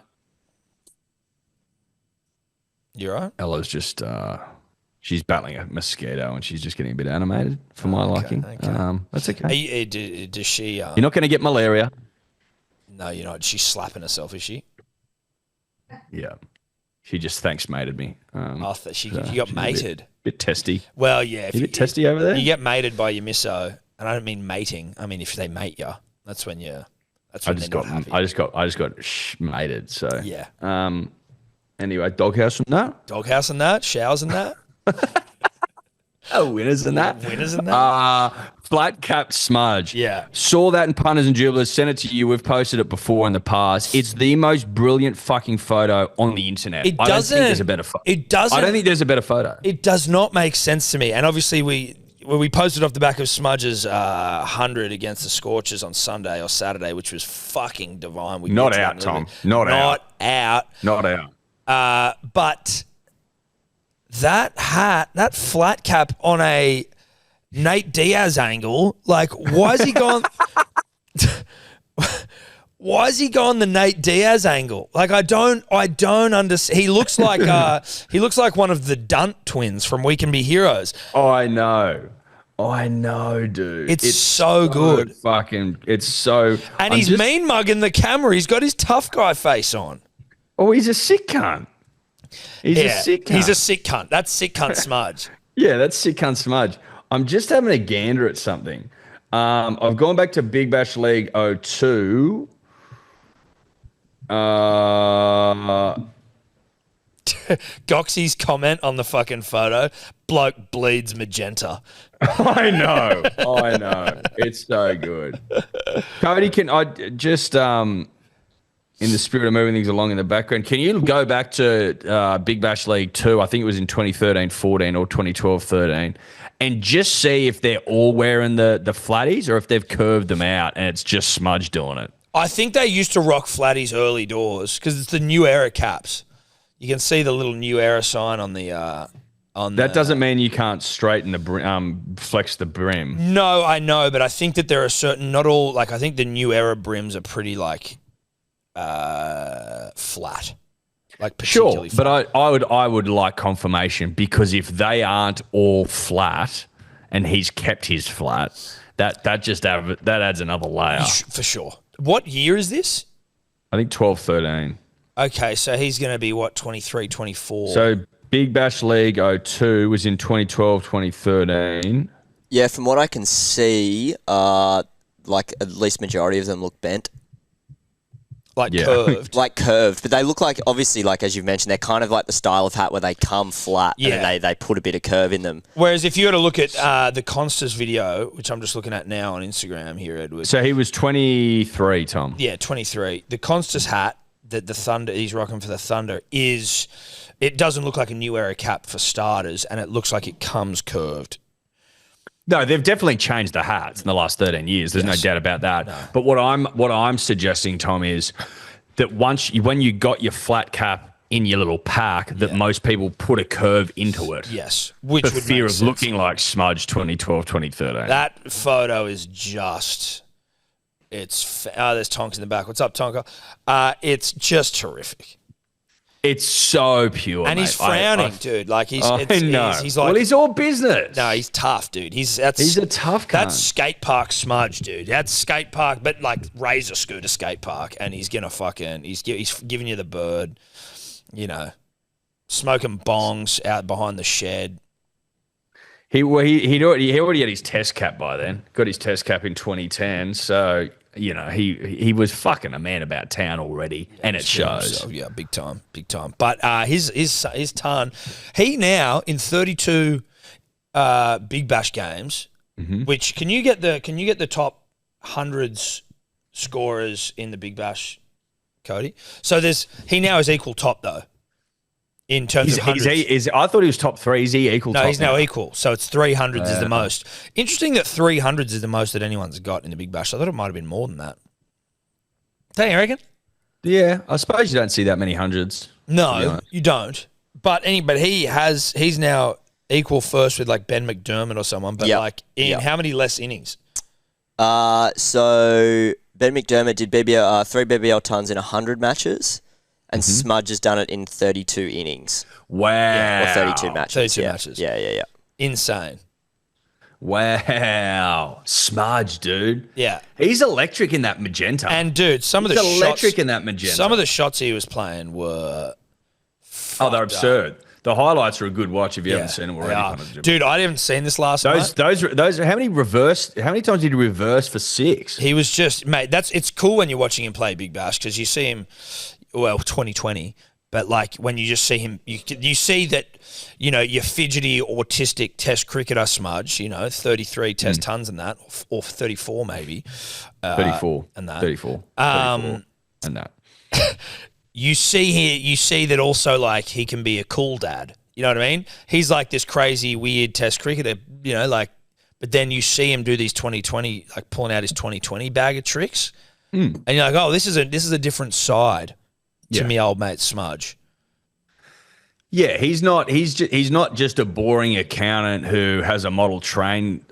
A: You right?
B: Ella's just she's battling a mosquito and she's just getting a bit animated for my liking. Okay. That's okay.
A: Does she?
B: You're not going to get malaria.
A: No, you're not. She's slapping herself, is she?
B: Yeah. She just thanks mated me.
A: You got mated.
B: Bit testy.
A: Well, yeah.
B: If you get testy over there?
A: You get mated by your misso, and I don't mean mating. I mean if they mate you, that's when you're. That's when they're not happy.
B: I just got mated. So
A: yeah.
B: Anyway, doghouse and that.
A: Doghouse and that. Showers and that.
B: Winners and that.
A: Winners and that.
B: Flat cap Smudge.
A: Yeah.
B: Saw that in Punters and Dribblers. Sent it to you. We've posted it before in the past. It's the most brilliant fucking photo on the internet. I don't think there's a better photo.
A: It doesn't.
B: I don't think there's a better photo.
A: It does not make sense to me. And obviously we posted off the back of Smudge's 100 against the Scorchers on Sunday or Saturday, which was fucking divine.
B: Not out, Tom. Not out.
A: Not out. But that hat, that flat cap on a Nate Diaz angle, like, why has he gone? Why has he gone the Nate Diaz angle? Like, I don't understand. He looks like one of the Dunt twins from We Can Be Heroes.
B: I know, dude.
A: It's so good.
B: It's so.
A: And he's mean mugging the camera. He's got his tough guy face on.
B: Oh, he's a sick cunt. He's a sick
A: cunt. That's sick cunt Smudge.
B: Yeah, that's sick cunt Smudge. I'm just having a gander at something. I've gone back to Big Bash League 02.
A: Goxie's comment on the fucking photo, bloke bleeds magenta.
B: I know. It's so good. Cody, can I just in the spirit of moving things along in the background, can you go back to Big Bash League 2? I think it was in 2013-14 or 2012-13, and just see if they're all wearing the flatties or if they've curved them out and it's just Smudge doing it.
A: I think they used to rock flatties early doors because it's the New Era caps. You can see the little New Era sign on the
B: That doesn't mean you can't straighten the brim, flex the brim.
A: No, I know, but I think that there are certain, not all, like I think the New Era brims are pretty like flat. Like particularly
B: sure,
A: flat.
B: but I would like confirmation, because if they aren't all flat and he's kept his flat, that adds another layer.
A: For sure. What year is this?
B: I think 12-13.
A: Okay, so he's going to be what, 23, 24?
B: So Big Bash League 02 was in 2012-2013.
C: Yeah, from what I can see, like at least majority of them look bent.
A: Curved.
C: Like curved, but they look like, obviously, like as you've mentioned, they're kind of like the style of hat where they come flat and then they put a bit of curve in them.
A: Whereas if you were to look at the Constas video, which I'm just looking at now on Instagram here, Edward.
B: So he was 23, Tom.
A: Yeah, 23. The Constas hat that the Thunder, he's rocking for the Thunder, it doesn't look like a New Era cap for starters, and it looks like it comes curved.
B: No, they've definitely changed the hats in the last 13 years. There's no doubt about that. No. But what I'm suggesting, Tom, is that when you got your flat cap in your little pack, that most people put a curve into it.
A: Yes, which
B: for fear of looking like Smudge 2012, 2013.
A: That photo is just. There's Tonks in the back. What's up, Tonka? It's just terrific.
B: It's so pure,
A: and
B: mate.
A: He's frowning, dude. Like he's like,
B: well, he's all business.
A: No, he's tough, dude. He's a
B: tough cunt.
A: That's skate park Smudge, dude. That's skate park, but like razor scooter skate park, and he's gonna he's giving you the bird, smoking bongs out behind the shed.
B: He already had his test cap by then. Got his test cap in 2010, so. He was fucking a man about town already, and it shows.
A: Yeah, big time. But his ton, he now in 32 Big Bash games. Which can you get the top hundreds scorers in the Big Bash, Cody? So he now is equal top though. In terms of hundreds.
B: I thought he was top 3. Is he equal?
A: No,
B: top
A: he's now equal. So it's 300s is the most. Interesting that 300s is the most that anyone's got in the Big Bash. I thought it might have been more than that. Don't you reckon?
B: Yeah, I suppose you don't see that many hundreds.
A: No, you don't. But he's now equal first with like Ben McDermott or someone. But how many less innings?
C: So Ben McDermott did 3 BBL tons in 100 matches. And Smudge has done it in 32 innings.
B: Wow.
C: Yeah, or 32 matches.
A: 32 matches.
C: Yeah.
A: Insane.
B: Wow. Smudge, dude.
A: Yeah.
B: He's electric in that magenta.
A: And, dude, some of the shots he was playing were...
B: they're absurd. The highlights are a good watch if you haven't seen them already.
A: Dude, I haven't seen this last night.
B: Those. How many times did he reverse for 6?
A: He was just... Mate, it's cool when you're watching him play Big Bash because you see him... Well, 2020, but like when you just see him, you see that, your fidgety, autistic Test cricketer Smudge, 33 Test tons and that, or 34 maybe.
B: 34.
A: And that.
B: 34. 34 and that.
A: You see that also like he can be a cool dad. You know what I mean? He's like this crazy, weird Test cricketer, but then you see him do these 2020, like pulling out his 2020 bag of tricks. And you're like, oh, this is a different side. To me, old mate Smudge.
B: Yeah, he's not just a boring accountant who has a model train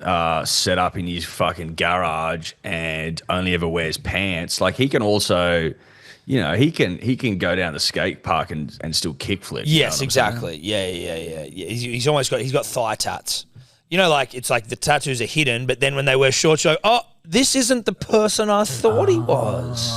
B: set up in his fucking garage and only ever wears pants. Like he can also, he can go down the skate park and still kickflip.
A: Yes, exactly. Yeah. He's got thigh tats. It's like the tattoos are hidden, but then when they wear shorts, you're like, oh, this isn't the person I thought he was.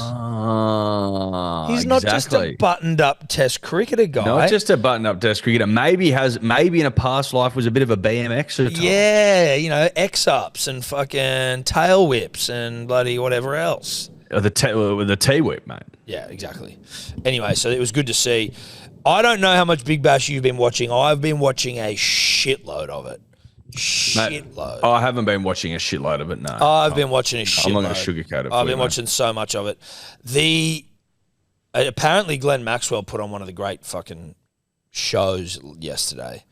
A: He's not just a buttoned-up Test cricketer guy.
B: Not just a buttoned-up Test cricketer. Maybe in a past life was a bit of a BMXer.
A: Yeah, X-ups and fucking tail whips and bloody whatever else.
B: With the T-whip, mate.
A: Yeah, exactly. Anyway, so it was good to see. I don't know how much Big Bash you've been watching. I've been watching a shitload of it. Shitload.
B: I haven't been watching a shitload of it, no.
A: I've been watching a shitload.
B: I'm not going to sugarcoat it.
A: I've been watching so much of it. Apparently Glenn Maxwell put on one of the great fucking shows yesterday.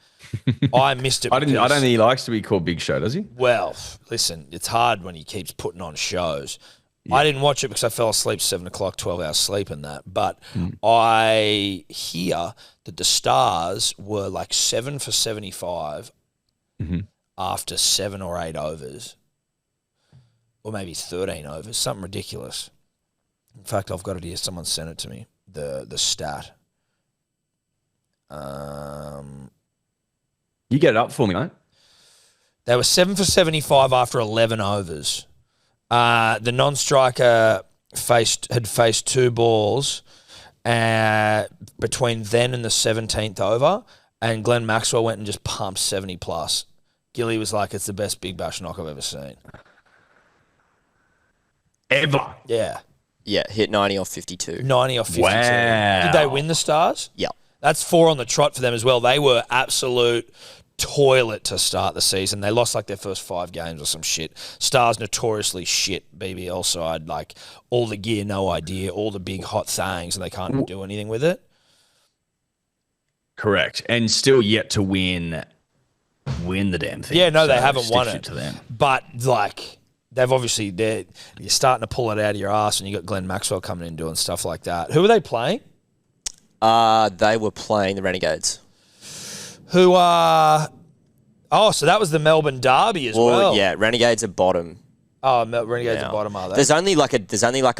A: I missed it.
B: I don't think he likes to be called Big Show, does he?
A: Well, listen, it's hard when he keeps putting on shows. Yeah. I didn't watch it because I fell asleep 7 o'clock, 12 hours sleep in that. But I hear that the Stars were like 7 for 75 after 7 or 8 overs, or maybe 13 overs, something ridiculous. In fact, I've got it here. Someone sent it to me. The stat.
B: You get it up for me, mate.
A: They were 7 for 75 after 11 overs. The non-striker had faced 2 balls between then and the 17th over, and Glenn Maxwell went and just pumped 70 plus. Gilly was like, "It's the best Big Bash knock I've ever seen."
B: Ever?
A: Yeah.
C: Yeah, hit 90 off 52.
A: 90 off 52.
B: Wow.
A: Did they win the Stars?
C: Yeah.
A: That's 4 on the trot for them as well. They were absolute toilet to start the season. They lost like their first 5 games or some shit. Stars notoriously shit BBL side, like all the gear, no idea, all the big hot things, and they can't do anything with it.
B: Correct. And still yet to win the damn thing.
A: Yeah, no, they haven't won it.
B: To them.
A: But like they've obviously you're starting to pull it out of your ass, and you got Glenn Maxwell coming in doing stuff like that. Who are they playing?
C: They were playing the Renegades.
A: Who are? Oh, so that was the Melbourne Derby as well.
C: Yeah, Renegades are bottom.
A: Oh, Renegades are bottom, are they?
C: There's only like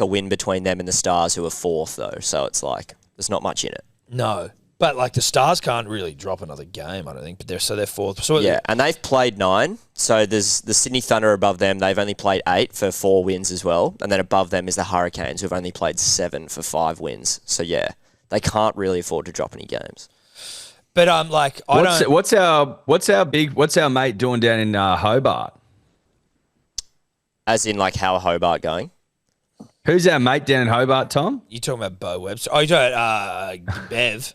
C: a win between them and the Stars, who are 4th though. So it's like there's not much in it.
A: No, but like the Stars can't really drop another game, I don't think. But they're 4th. So
C: yeah, and they've played 9. So there's the Sydney Thunder above them. They've only played 8 for 4 wins as well. And then above them is the Hurricanes, who've only played 7 for 5 wins. So yeah, they can't really afford to drop any games.
A: But
B: what's our mate doing down in Hobart?
C: As in, like, how are Hobart going?
B: Who's our mate down in Hobart, Tom?
A: You talking about Bo Webster? Oh, you talking about Bev?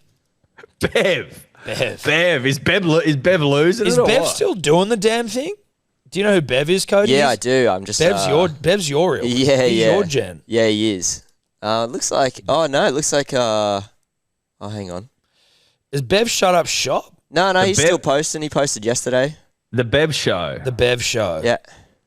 B: Bev. Is Bev losing?
A: Is Bev still doing the damn thing? Do you know who Bev is, Cody?
C: Yeah, I do. I'm just
A: Bev's your real.
C: Yeah,
A: He's your gen.
C: Yeah, he is. Looks like. Oh no, it looks like. Oh, hang on.
A: Is Bev shut up shop?
C: No, he's still posting. He posted yesterday.
B: The Bev show.
A: The Bev show.
C: Yeah.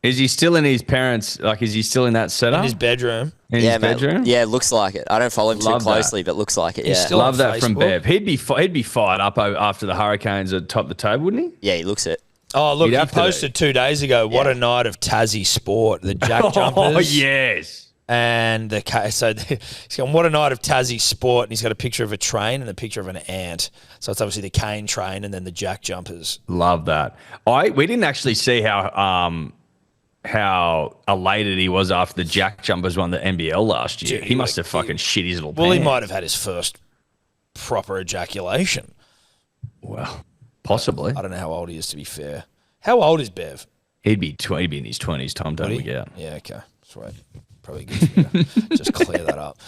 B: Is he still in his parents? Like, is he still in that setup?
A: In his bedroom.
B: In his bedroom?
C: Yeah, it looks like it. I don't follow him too closely, but looks like it. Yeah.
A: Still
B: Love that
A: Facebook.
B: from Bev. He'd be fired up after the Hurricanes are top the table, wouldn't he?
C: Yeah, he looks it.
A: Oh, look, he posted 2 days ago. What a night of Tassie sport. The Jack Jumpers.
B: Oh, yes.
A: And he's going, what a night of Tassie sport. And he's got a picture of a train and a picture of an ant. So it's obviously the cane train and then the Jack Jumpers.
B: Love that. We didn't actually see how elated he was after the Jack Jumpers won the NBL last year. Dude, he must have fucking shit his little pants.
A: Well, he might have had his first proper ejaculation.
B: Well, possibly.
A: I don't know how old he is, to be fair. How old is Bev?
B: He'd be in his 20s, Tom. Don't forget.
A: Yeah, okay. Sweet. Probably good for you to just clear that up.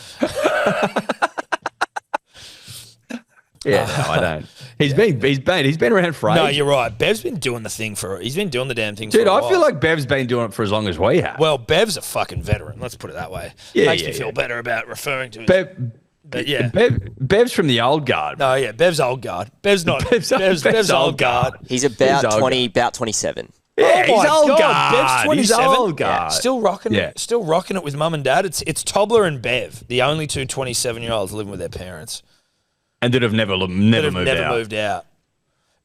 B: Yeah, no, I don't. He's been around for ages.
A: No, you're right. Bev's been doing he's been doing the damn thing
B: Dude,
A: for a while.
B: I feel like Bev's been doing it for as long as we have.
A: Well, Bev's a fucking veteran. Let's put it that way. Makes me feel better about referring to him. But yeah.
B: Bev's from the old guard.
A: No, yeah, Bev's old guard. Bev's not. Bev's old guard.
C: He's about 27.
B: Yeah,
A: oh
B: he's old
A: God,
B: guard.
A: Bev's 27.
B: He's old guard.
A: Yeah, still rocking it with mum and dad. It's Tobler and Bev, the only 2 27-year-olds living with their parents.
B: And that have never moved out.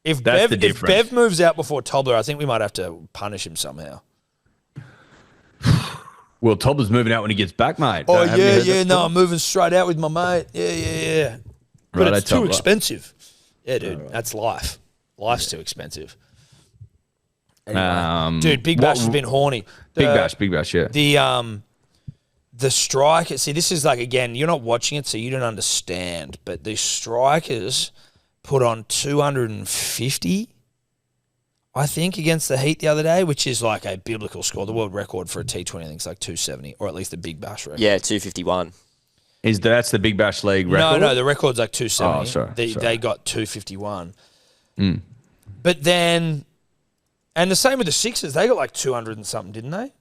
A: If Bev moves out before Tobler, I think we might have to punish him somehow.
B: Well, Tobler's moving out when he gets back, mate.
A: Oh, yeah. No, I'm moving straight out with my mate. Yeah. But it's too expensive. Yeah, dude, that's life. Life's too expensive. Anyway, dude, Big Bash has been horny.
B: Big Bash, yeah.
A: The strikers, see, this is like, again, you're not watching it, so you don't understand, but the strikers put on 250, I think, against the Heat the other day, which is like a biblical score. The world record for a T20, I think, is like 270, or at least the Big Bash record.
C: Yeah, 251.
B: That's the Big Bash League record?
A: No, the record's like 270.
B: Oh, sorry.
A: They got 251.
B: Mm.
A: But then And the same with the Sixers. They got like 200 and something, didn't they?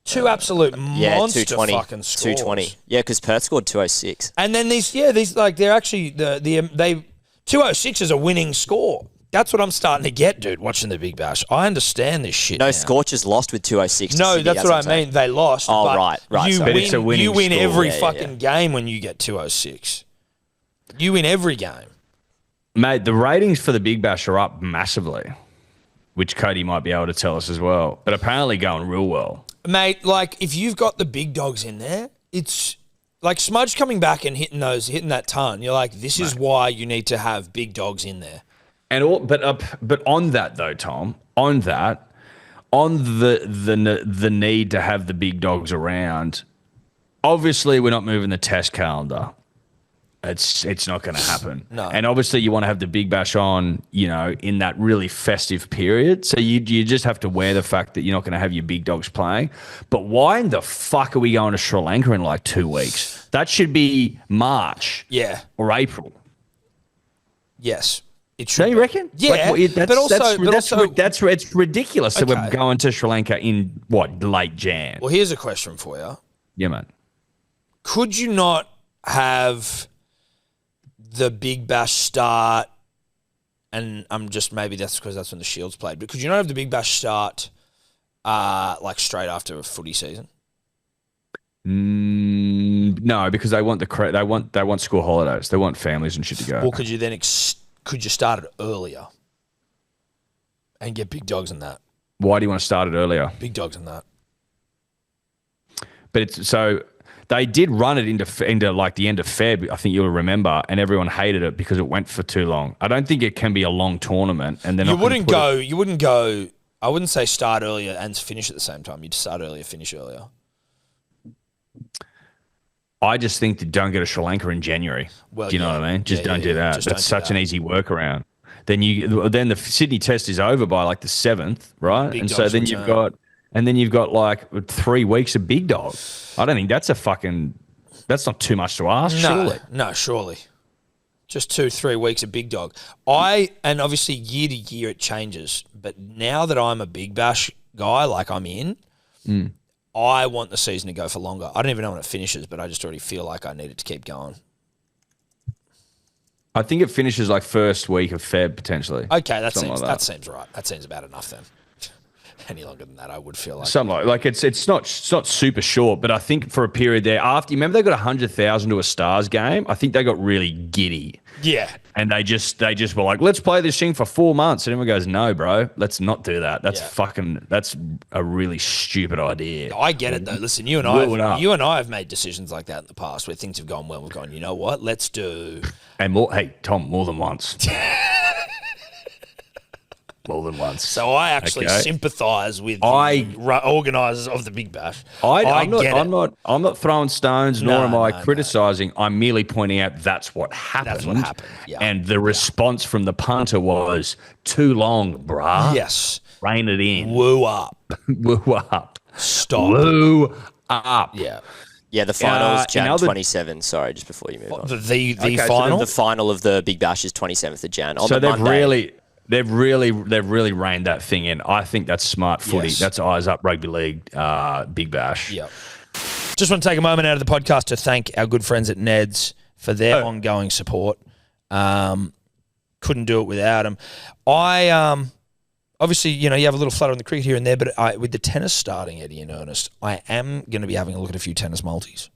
A: Two absolute monster
C: 220,
A: fucking scores.
C: 220. Yeah, because Perth scored 206.
A: And then these like they're actually they 206 is a winning score. That's what I'm starting to get, dude, watching the Big Bash. I understand this shit.
C: No, Scorchers lost with 206.
A: No, Sydney, that's what I mean. They lost.
C: Oh,
A: but
C: right.
A: You win
B: score.
A: every fucking game when you get 206. You win every game.
B: Mate, the ratings for the Big Bash are up massively, which Cody might be able to tell us as well. But apparently going real well.
A: Mate, like if you've got the big dogs in there, it's like Smudge coming back and hitting that ton. You're like, this is why you need to have big dogs in there.
B: But on that though, Tom, on the need to have the big dogs around, obviously we're not moving the test calendar. It's not going to happen.
A: No.
B: And obviously you want to have the Big Bash on, in that really festive period. So you just have to wear the fact that you're not going to have your big dogs playing. But why in the fuck are we going to Sri Lanka in like 2 weeks? That should be March.
A: Yeah.
B: Or April.
A: Yes. It
B: So
A: should.
B: you reckon?
A: Yeah.
B: That's it's ridiculous that we're going to Sri Lanka in late Jan.
A: Well, here's a question for you.
B: Yeah, man.
A: Could you not have the Big Bash start, and maybe that's because that's when the Shields played, but could you not have the Big Bash start like straight after a footy season?
B: No, because they want they want school holidays. They want families and shit to go.
A: Or could you then could you start it earlier and get big dogs in that?
B: Why do you want to start it earlier?
A: Big dogs in that.
B: But it's so they did run it into like the end of Feb, I think you'll remember, and everyone hated it because it went for too long. I don't think it can be a long tournament, and then you wouldn't
A: go. I wouldn't say start earlier and finish at the same time. You'd start earlier, finish earlier.
B: I just think that don't go to Sri Lanka in January. Well, do you know what I mean? Just don't do that. That's such an easy workaround. Then the Sydney test is over by like the 7th, right?
A: Big
B: and so then you've got like 3 weeks of big dog. I don't think that's not too much to ask, surely.
A: No, surely. Just 2-3 weeks of big dog. And obviously year to year it changes, but now that I'm a Big Bash guy, like I'm in, I want the season to go for longer. I don't even know when it finishes, but I just already feel like I need it to keep going.
B: I think it finishes like first week of Feb, potentially.
A: Okay, that seems right. That seems about enough then. Any longer than that, I would feel like
B: something like it's not super short, but I think for a period there after, you remember they got 100,000 to a Stars game. I think they got really giddy.
A: Yeah,
B: and they just were like, let's play this thing for 4 months, and everyone goes, no, bro, let's not do that. That's a really stupid idea.
A: I get it though. Listen, you and I have made decisions like that in the past where things have gone well. We've gone, you know what? Let's do.
B: And Tom, more than once. More than once.
A: So I actually sympathise with the organisers of the Big Bash.
B: I'm not throwing stones, nor am I criticising. I'm merely pointing out that's what happened.
A: That's what happened. Yeah.
B: And the response from the punter was too long, bruh.
A: Yes.
B: Rein it in.
A: Woo up.
B: Woo up.
A: Stop.
B: Woo up.
C: Yeah. Yeah, the final is Jan 27. Sorry, just before you move on.
A: The final?
C: So the final of the Big Bash is 27th of Jan.
B: So they've really reined that thing in. I think that's smart footy.
A: Yes.
B: That's eyes up rugby league, Big Bash.
A: Yep. Just want to take a moment out of the podcast to thank our good friends at Ned's for their ongoing support. Couldn't do it without them. Obviously, you have a little flutter on the cricket here and there, but with the tennis starting, Eddie, in earnest, I am going to be having a look at a few tennis multis.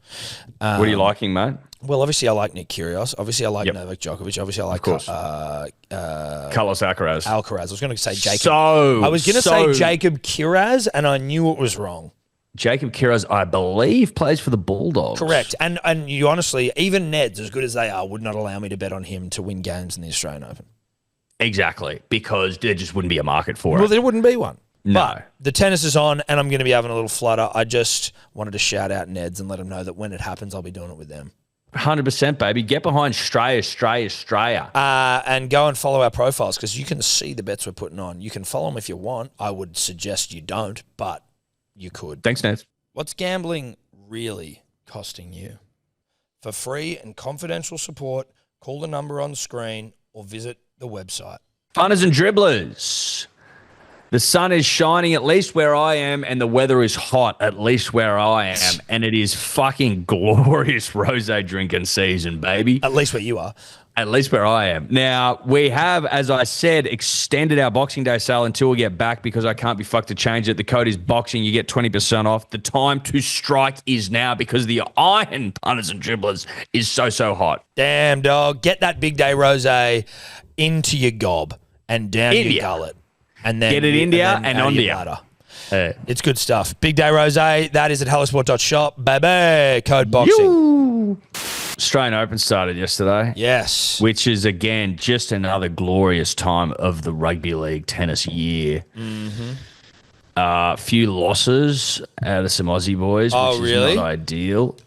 B: What are you liking, mate?
A: Well, obviously, I like Nick Kyrgios. Obviously, I like Novak Djokovic. Obviously, I like
B: Carlos Alcaraz.
A: I was going to say Jacob. I was going to say Jacob Kiraz, and I knew it was wrong.
B: Jacob Kiraz, I believe, plays for the Bulldogs.
A: Correct. And you honestly, even Neds, as good as they are, would not allow me to bet on him to win games in the Australian Open.
B: Exactly, because there just wouldn't be a market for it.
A: Well, there wouldn't be one.
B: No.
A: But the tennis is on, and I'm going to be having a little flutter. I just wanted to shout out Neds and let them know that when it happens, I'll be doing it with them.
B: 100%, baby. Get behind Straya.
A: And go and follow our profiles because you can see the bets we're putting on. You can follow them if you want. I would suggest you don't, but you could.
B: Thanks, Neds.
A: What's gambling really costing you? For free and confidential support, call the number on the screen or visit the website.
B: Funners and dribblers. The sun is shining at least where I am, and the weather is hot at least where I am, and it is fucking glorious rosé drinking season, baby.
A: At least where you are.
B: At least where I am. Now, we have, as I said, extended our Boxing Day sale until we get back because I can't be fucked to change it. The code is BOXING. You get 20% off. The time to strike is now because the iron, punters and dribblers, is so hot.
A: Damn, dog. Get that big day rosé into your gob and down your gullet. And then
B: get it India and onto you.
A: It's good stuff. Big day rosé. That is at hellosport.shop. Baby. Code BOXING.
B: Australian Open started yesterday.
A: Yes.
B: Which is, again, just another glorious time of the rugby league tennis year. Mm-hmm. Few losses out of some Aussie boys, which is not ideal.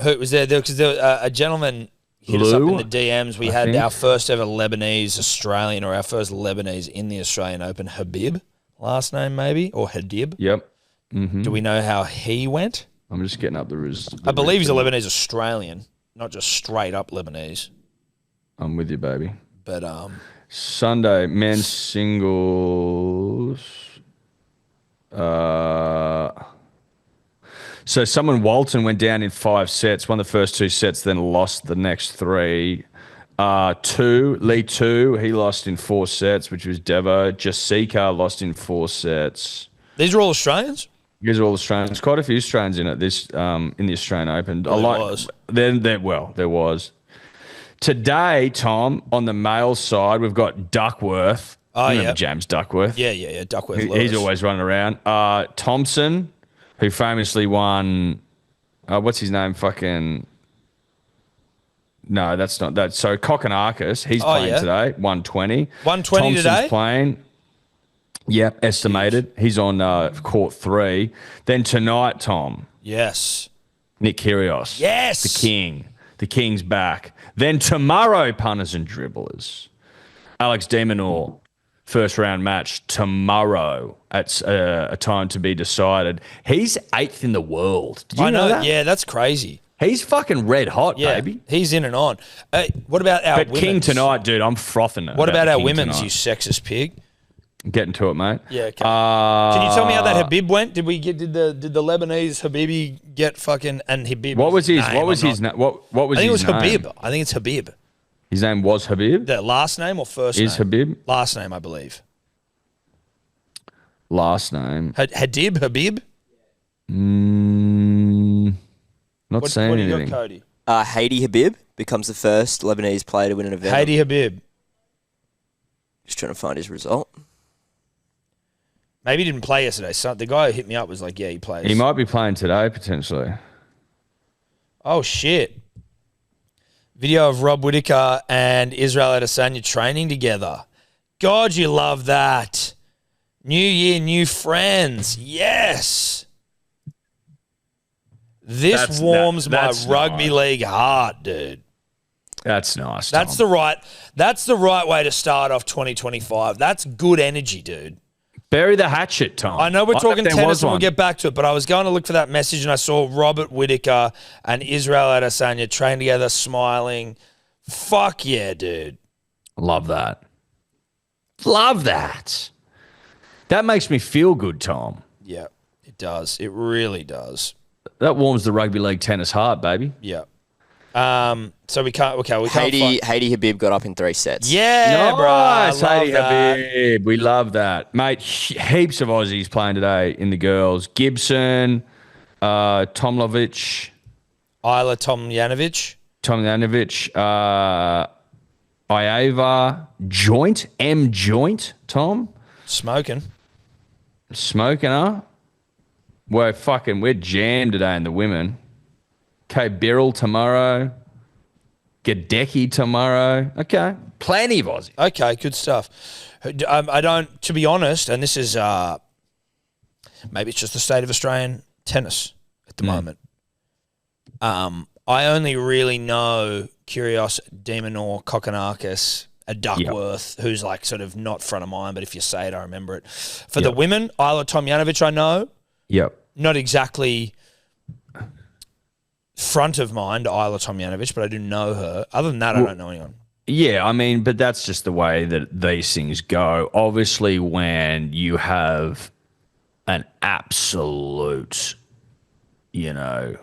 A: Who was there? Because a gentleman hit us up in the DMs. We had our first ever Lebanese Australian, or our first Lebanese in the Australian Open, Khabib, last name maybe, or Hadib.
B: Yep. Mm-hmm.
A: Do we know how he went?
B: I'm just getting up the results.
A: I believe he's a Lebanese Australian. Not just straight up Lebanese.
B: I'm with you, baby.
A: But
B: Sunday, men's singles. So Walton went down in 5 sets, won the first 2 sets, then lost the next 3. Lee 2, he lost in 4 sets, which was Devo. Jessica lost in 4 sets.
A: These are all Australians?
B: These are all Australians. Quite a few Australians in it. This in the Australian Open.
A: There was.
B: There was. Today, Tom, on the male side, we've got Duckworth.
A: Oh, yeah.
B: James Duckworth.
A: Yeah. Duckworth.
B: He's always running around. Thompson, who famously won. What's his name? No, that's not that. So Kokonakis, he's playing today. 120.
A: 120 today.
B: Thompson's playing. Yep, estimated. He's on court 3. Then tonight, Tom.
A: Yes.
B: Nick Kyrgios.
A: Yes.
B: The king. The king's back. Then tomorrow, punters and dribblers. Alex de Minaur, first round match tomorrow at a time to be decided. He's 8th in the world. Did you know that?
A: Yeah, that's crazy.
B: He's fucking red hot, baby.
A: He's in and on. What about our women's?
B: King tonight, dude. I'm frothing it.
A: What about our women's, you sexist pig?
B: Getting to it, mate.
A: Yeah. Okay. Can you tell me how that Khabib went? Did the Lebanese Habibi get fucking and Habib?
B: What was his? Name? What was his name? What was?
A: I think
B: his
A: it was
B: name?
A: Habib. I think it's Habib.
B: His name was Habib.
A: The last name or first name?
B: Is Habib
A: last name? I believe.
B: Last name.
A: Hadib Habib.
B: Not saying anything.
A: What do you got, Cody?
C: Haiti Habib becomes the first Lebanese player to win an event.
A: Haiti Habib.
C: Just trying to find his result.
A: Maybe he didn't play yesterday. So the guy who hit me up was like, yeah, he plays.
B: He might be playing today, potentially.
A: Oh, shit. Video of Rob Whittaker and Israel Adesanya training together. God, you love that. New year, new friends. Yes. This warms my rugby league heart, dude.
B: That's nice.
A: That's the right way to start off 2025. That's good energy, dude.
B: Bury the hatchet, Tom.
A: I know we're talking tennis and we'll get back to it, but I was going to look for that message and I saw Robert Whittaker and Israel Adesanya train together, smiling. Fuck yeah, dude.
B: Love that. Love that. That makes me feel good, Tom.
A: Yeah, it does. It really does.
B: That warms the rugby league tennis heart, baby.
A: Yeah. So we can't. Okay, we can't.
C: Haiti Habib got up in 3 sets.
A: Yeah,
B: nice,
A: bro.
B: Haiti Habib. We love that, mate. Heaps of Aussies playing today in the girls. Gibson, Tomljanovic,
A: Isla Tomljanovic,
B: Iava, Joint, Tom.
A: Smoking,
B: huh? We're jammed today in the women. Kate Birrell tomorrow. Gadecki tomorrow. Okay. Plenty of Aussie.
A: Okay, good stuff. I don't, to be honest, and this is maybe it's just the state of Australian tennis at the moment. I only really know Kyrgios, de Minaur, Kokonakis, a Duckworth, who's like sort of not front of mind, but if you say it, I remember it. For the women, Isla Tomljanovic, I know.
B: Yep.
A: Not exactly front of mind, Isla Tomljanovic, but I do know her. Other than that, I don't know anyone.
B: Yeah, I mean, but that's just the way that these things go. Obviously, when you have an absolute, you know,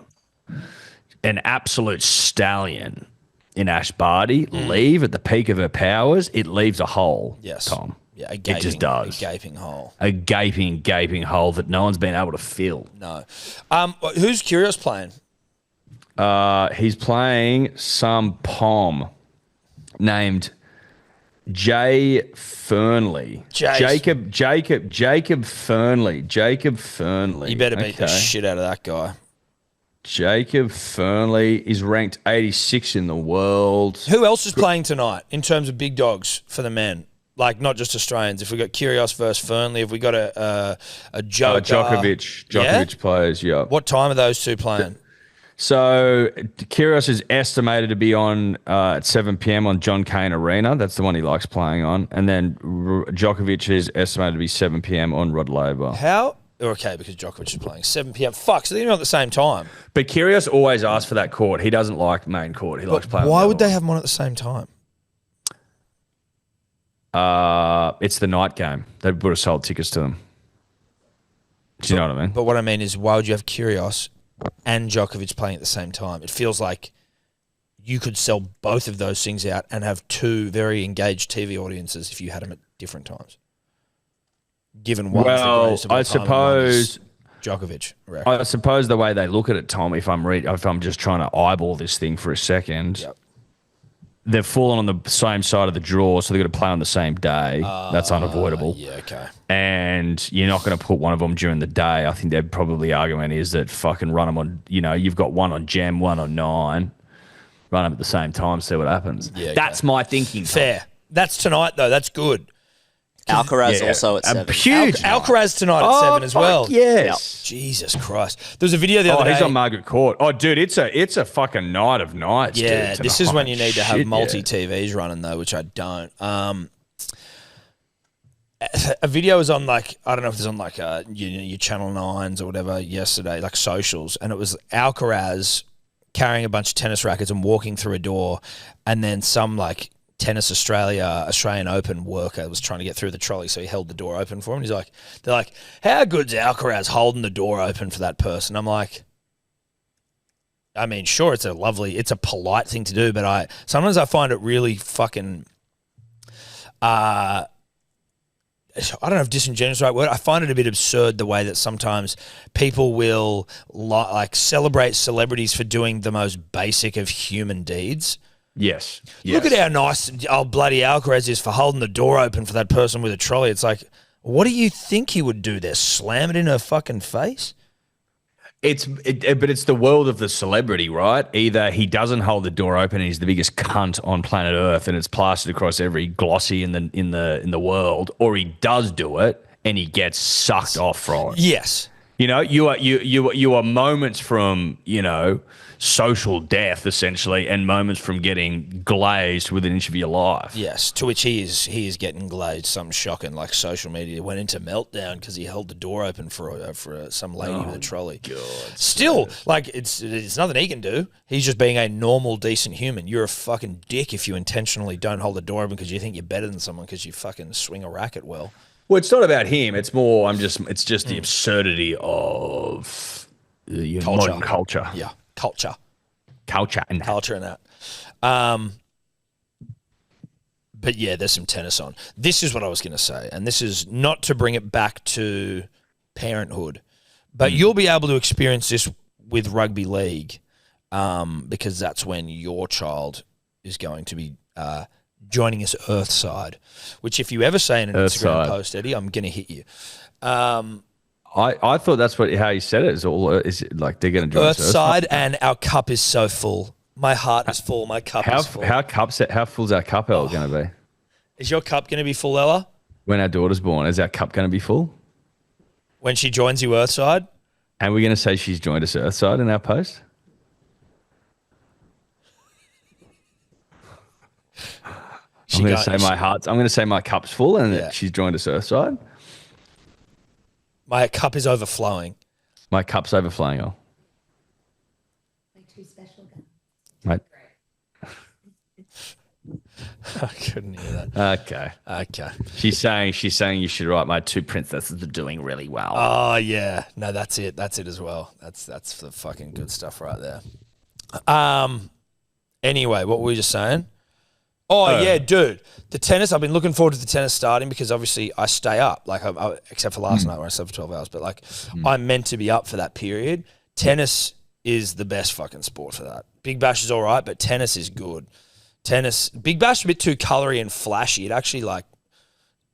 B: an absolute stallion in Ash Barty leave at the peak of her powers, it leaves a hole,
A: Yes.
B: Tom.
A: Yeah,
B: it just does.
A: A gaping hole.
B: A gaping hole that no one's been able to fill.
A: No. Who's Kyrgios playing?
B: He's playing some pom named Jay Fernley. Jacob Fernley. Jacob Fernley.
A: You better beat the shit out of that guy.
B: Jacob Fernley is ranked 86 in the world.
A: Who else is playing tonight in terms of big dogs for the men? Like, not just Australians. If we got Kyrgios versus Fernley, if we got a
B: Djokovic plays, yeah.
A: What time are those two playing?
B: So Kyrgios is estimated to be on at 7 p.m. on John Cain Arena. That's the one he likes playing on. And then Djokovic is estimated to be 7 p.m. on Rod Laver.
A: How? Okay, because Djokovic is playing 7 p.m. Fuck, so they're not at the same time.
B: But Kyrgios always asks for that court. He doesn't like main court. He likes playing.
A: Why would they have them on at the same time?
B: It's the night game. They would have sold tickets to them. Do you know what I mean?
A: But what I mean is, why would you have Kyrgios and Djokovic playing at the same time? It feels like you could sell both of those things out and have two very engaged TV audiences if you had them at different times. Given one,
B: well, I suppose
A: Djokovic.
B: I suppose the way they look at it, Tom, if I'm just trying to eyeball this thing for a second.
A: Yep.
B: They're falling on the same side of the draw, so they've got to play on the same day. That's unavoidable.
A: Yeah, okay.
B: And you're not going to put one of them during the day. I think their probably argument is that fucking run them on, you've got one on Gem, one on 9. Run them at the same time, see what happens. Yeah, okay. That's my thinking.
A: Fair. Tom. That's tonight, though. That's good.
C: Alcaraz also at 7.
B: Huge.
A: Alcaraz tonight at 7 as well.
B: Yes. Yep.
A: Jesus Christ. There was a video the other day.
B: He's on Margaret Court. Oh, dude, it's a fucking night of nights.
A: Yeah,
B: dude,
A: this is when you need to have multi-TVs running, though, which I don't. A video was on, like, I don't know if it was on, like, your Channel 9s or whatever yesterday, like socials, and it was Alcaraz carrying a bunch of tennis rackets and walking through a door, and then some, like, Tennis Australian Open worker was trying to get through the trolley, so he held the door open for him. They're like, how good's Alcaraz holding the door open for that person? I'm like, I mean, sure, it's a polite thing to do, but sometimes I find it really fucking, I don't know if disingenuous is the right word. I find it a bit absurd the way that sometimes people will like celebrate celebrities for doing the most basic of human deeds.
B: Yes.
A: Look at how nice old bloody Alcaraz is for holding the door open for that person with a trolley. It's like, what do you think he would do there? Slam it in her fucking face?
B: But it's the world of the celebrity, right? Either he doesn't hold the door open and he's the biggest cunt on planet Earth and it's plastered across every glossy in the world, or he does do it and he gets sucked off from it.
A: Yes.
B: You are moments from, social death, essentially, and moments from getting glazed within an inch of your life.
A: Yes, to which he is getting glazed. Something shocking, like social media went into meltdown because he held the door open for some lady with a trolley. God, still, like it's nothing he can do. He's just being a normal, decent human. You're a fucking dick if you intentionally don't hold the door open because you think you're better than someone because you fucking swing a racket well.
B: Well, it's not about him. It's more. It's just the absurdity of modern culture.
A: Yeah. Culture and that. But yeah, there's some tennis on. This is what I was going to say, and this is not to bring it back to parenthood, but you'll be able to experience this with rugby league because that's when your child is going to be joining us Earthside, which if you ever say in an Instagram post, Eddie, I'm going to hit you.
B: I thought that's how you said it. Is it like they're going to join
A: Earthside, and our cup is so full. My heart is full. My cup is full.
B: How full's our cup, Ella, going to be?
A: Is your cup going to be full, Ella?
B: When our daughter's born, is our cup going to be full?
A: When she joins you Earthside?
B: And we're going to say she's joined us Earthside in our post? I'm going to say my cup's full and that she's joined us Earthside.
A: My cup is overflowing.
B: My cup's overflowing, oh.
D: Like two special guns.
B: Mate.
A: I couldn't hear that. Okay.
B: She's saying you should write my two princesses are doing really well.
A: Oh yeah. No, that's it. That's it as well. That's the fucking good stuff right there. Anyway, what were we just saying? Oh yeah, dude. The tennis, I've been looking forward to the tennis starting because obviously I stay up, like except for last night where I slept for 12 hours, but like I'm meant to be up for that period. Tennis is the best fucking sport for that. Big Bash is all right, but tennis is good. Big Bash is a bit too colory and flashy. It actually like,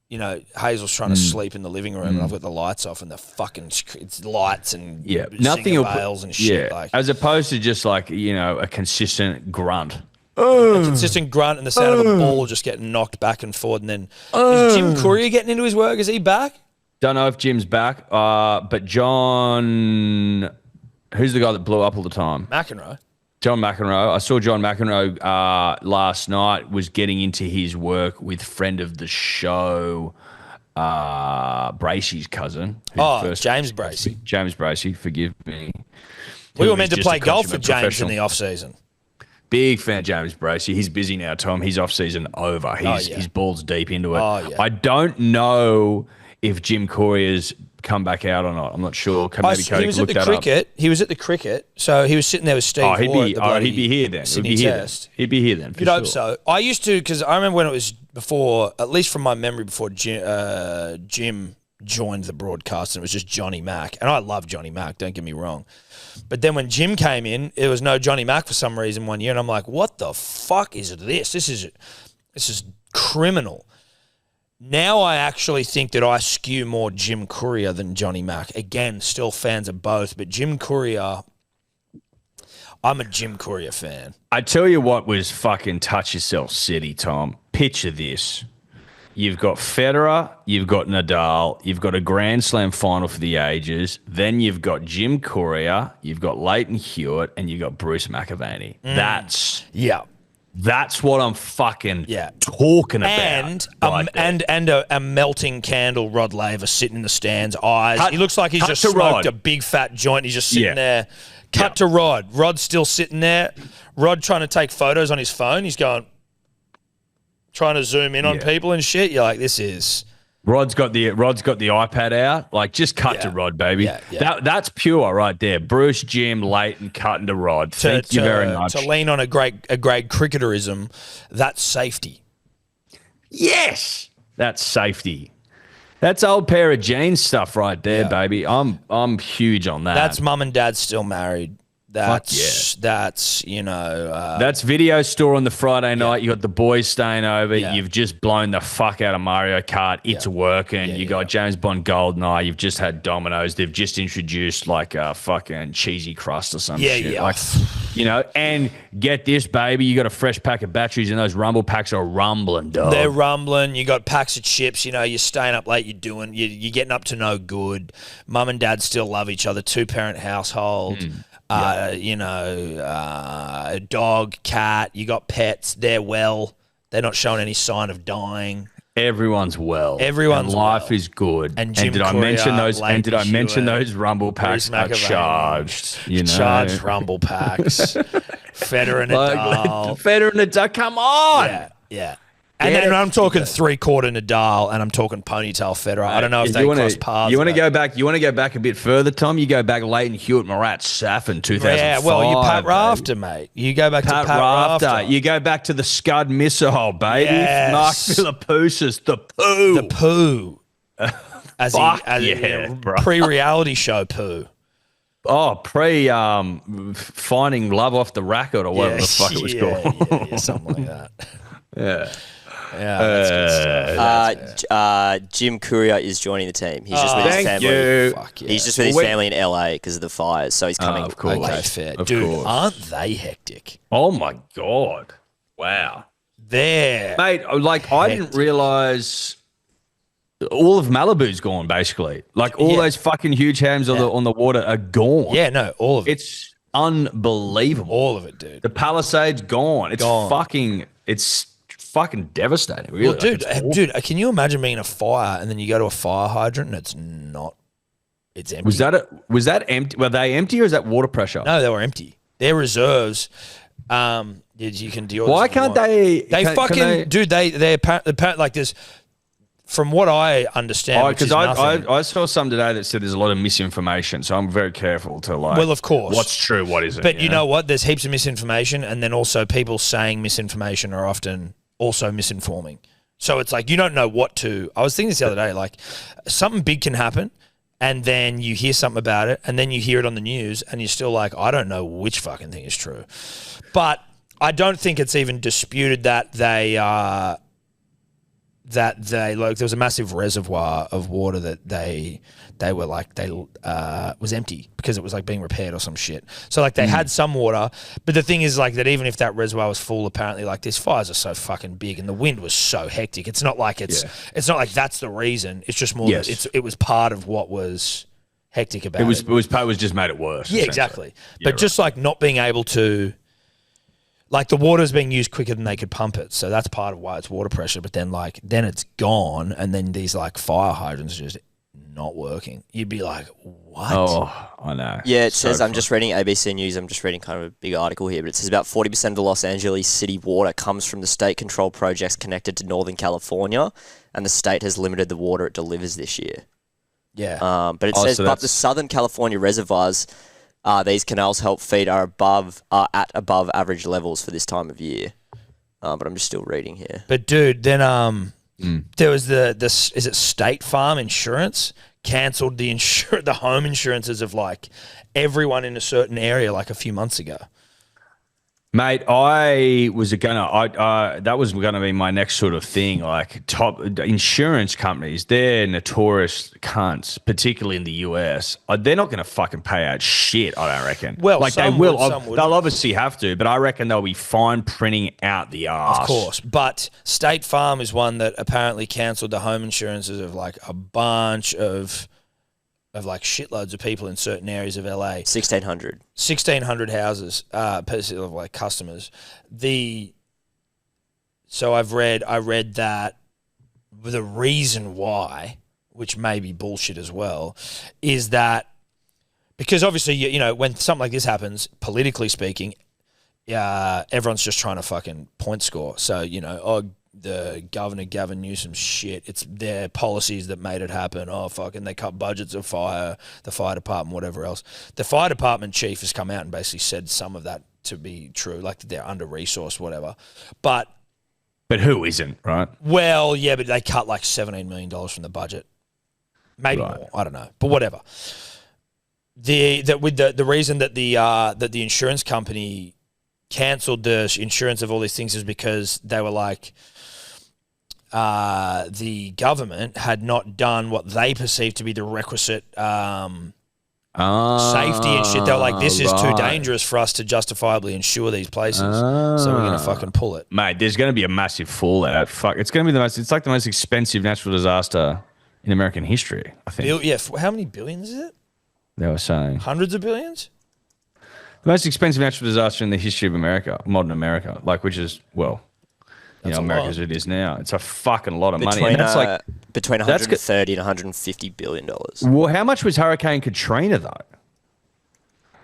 A: Hazel's trying to sleep in the living room and I've got the lights off and the fucking it's lights and
B: nothing
A: bells and shit. Like,
B: as opposed to just like, a consistent grunt.
A: A consistent grunt and the sound of a ball just getting knocked back and forth. And then is Jim Courier getting into his work? Is he back?
B: Don't know if Jim's back, but John, who's the guy that blew up all the time?
A: McEnroe.
B: John McEnroe. I saw John McEnroe last night was getting into his work with friend of the show, Bracey's cousin.
A: James Bracey.
B: James Bracey, forgive me.
A: We were meant to play golf with James in the off-season.
B: Big fan of James Bracey. He's busy now, Tom. His off-season over. He's balls deep into it. I don't know if Jim Courier's come back out or not. I'm not sure. Maybe Cody
A: he was at the cricket. He was at the cricket, so he was sitting there with Steve.
B: He'd be here then. He'd be here then.
A: You'd hope so. I used to, because I remember when it was before, at least from my memory, before Jim joined the broadcast, and it was just Johnny Mack, and I love Johnny Mack. Don't get me wrong. But then when Jim came in, there was no Johnny Mack for some reason one year, and I'm like, what the fuck is this? This is criminal. Now I actually think that I skew more Jim Courier than Johnny Mack. Again, still fans of both, but Jim Courier, I'm a Jim Courier fan.
B: I tell you what was fucking touch yourself city, Tom. Picture this. You've got Federer, you've got Nadal, you've got a Grand Slam final for the ages, then you've got Jim Courier, you've got Leighton Hewitt, and you've got Bruce McAvaney. That's what I'm fucking talking about.
A: And a melting candle, Rod Laver sitting in the stands, eyes. He looks like he's just smoked a big fat joint. He's just sitting there. Cut to Rod. Rod's still sitting there. Rod trying to take photos on his phone. He's trying to zoom in on people and shit. You're like, this is...
B: Rod's got the iPad out. Like, just cut to Rod, baby. That's pure right there. Bruce, Jim, Leighton, cutting to Rod. Thank you very much.
A: To lean on a great cricketerism, that's safety.
B: Yes, that's safety. That's old pair of jeans stuff right there, baby. I'm huge on that.
A: That's mum and dad still married. That's that's
B: video store on the Friday night. You got the boys staying over. You've just blown the fuck out of Mario Kart. It's working. You got James Bond Goldeneye. You've just had Domino's. They've just introduced like a fucking cheesy crust or some shit. Like, and get this, baby. You got a fresh pack of batteries, and those rumble packs are rumbling, dog.
A: They're rumbling. You got packs of chips. You're staying up late. You're getting up to no good. Mum and dad still love each other. 2-parent household. A dog, cat, you got pets, they're well. They're not showing any sign of dying.
B: Everyone's well.
A: Everyone's
B: life
A: well.
B: is good.
A: And Jim
B: did I mention those? And did I mention those rumble packs are charged?
A: Charged rumble packs. Federer and Nadal.
B: Federer and Nadal. Come on.
A: Yeah. And then I'm talking 3/4 Nadal, and I'm talking ponytail Federer. I don't know if they cross paths.
B: You want to go back? You want to go back a bit further, Tom? You go back Leighton Hewitt, Marat Safin, 2005. Yeah,
A: well, you Pat Rafter, mate. You go back to Pat Rafter.
B: You go back to the Scud missile, baby.
A: Yes.
B: Mark Philippoussis, the poo.
A: The poo. Pre-reality show poo.
B: Oh, finding love off the racket or whatever the fuck it was called.
A: Yeah, something like that.
B: Yeah.
A: That's good stuff.
C: Jim Courier is joining the team. He's just with his family. He's just with his family in LA because of the fires, so he's coming.
B: Of course.
A: Okay, fair. Dude, aren't they hectic?
B: Oh my God. Wow.
A: Mate,
B: like, I didn't realize all of Malibu's gone, basically. Like, all those fucking huge hams on the water are gone.
A: Yeah, no, all of it.
B: It's unbelievable.
A: All of it, dude.
B: The Palisades gone. It's fucking devastating. Really.
A: Well, dude, can you imagine being in a fire and then you go to a fire hydrant and it's empty?
B: Was that empty? Were they empty or is that water pressure?
A: No, they were empty. Their reserves, You can deal.
B: Why can't they?
A: They dude. They're like this. From what I understand,
B: because I saw some today that said there's a lot of misinformation, so I'm very careful to
A: Well, of course,
B: what's true, what isn't.
A: But you know what? There's heaps of misinformation, and then also people saying misinformation are often also misinforming. So it's like you don't know what to. I was thinking this the other day, like something big can happen, and then you hear something about it, and then you hear it on the news, and you're still like, I don't know which fucking thing is true. But I don't think it's even disputed that they like there was a massive reservoir of water that they were like was empty because it was like being repaired or some shit. So like they had some water, but the thing is like that even if that reservoir was full, apparently like these fires are so fucking big and the wind was so hectic. It's not like it's not like that's the reason. It's just more that it was part of what was hectic about it.
B: It was just made it worse.
A: Yeah, exactly. But just like not being able to. Like the water's being used quicker than they could pump it, so that's part of why it's water pressure. But then, then it's gone, and then these like fire hydrants are just not working. You'd be like, "What?"
B: Oh, I know.
C: Yeah, it says. I'm just reading ABC News. I'm just reading kind of a big article here, but it says about 40% of the Los Angeles city water comes from the state-controlled projects connected to Northern California, and the state has limited the water it delivers this year.
A: Yeah.
C: But it says, but the Southern California reservoirs. These canals help feed are at above average levels for this time of year. But I'm just still reading here.
A: But dude, then there was is it State Farm Insurance cancelled the home insurances of like everyone in a certain area like a few months ago.
B: Mate, that was gonna be my next sort of thing. Like top insurance companies, they're notorious cunts, particularly in the US. They're not gonna fucking pay out shit. I don't reckon.
A: Well,
B: like they will. They'll obviously have to, but I reckon they'll be fine printing out the arse.
A: Of course, but State Farm is one that apparently cancelled the home insurances of like a bunch of like shitloads of people in certain areas of LA. 1,600 houses, of like customers. So I read that the reason why, which may be bullshit as well, is that because obviously you know when something like this happens, politically speaking, everyone's just trying to fucking point score. So you know, the governor Gavin Newsom shit. It's their policies that made it happen. Oh, fucking they cut budgets of the fire department, whatever else. The fire department chief has come out and basically said some of that to be true, like they're under-resourced, whatever. But
B: who isn't, right?
A: Well, yeah, but they cut like $17 million from the budget. Maybe more. I don't know. But whatever. The reason that the insurance company cancelled the insurance of all these things is because they were like, the government had not done what they perceived to be the requisite safety and shit. They were like, this is too dangerous for us to justifiably insure these places, so we're gonna fucking pull it.
B: Mate, there's gonna be a massive fallout. Fuck, it's gonna be it's like the most expensive natural disaster in American history, I think.
A: How many billions is it?
B: They were saying
A: hundreds of billions.
B: The most expensive natural disaster in the history of America, modern America, like which is America as it is now. It's a fucking lot of money. And that's like
C: between 130 and 150 billion dollars.
B: Well, how much was Hurricane Katrina though?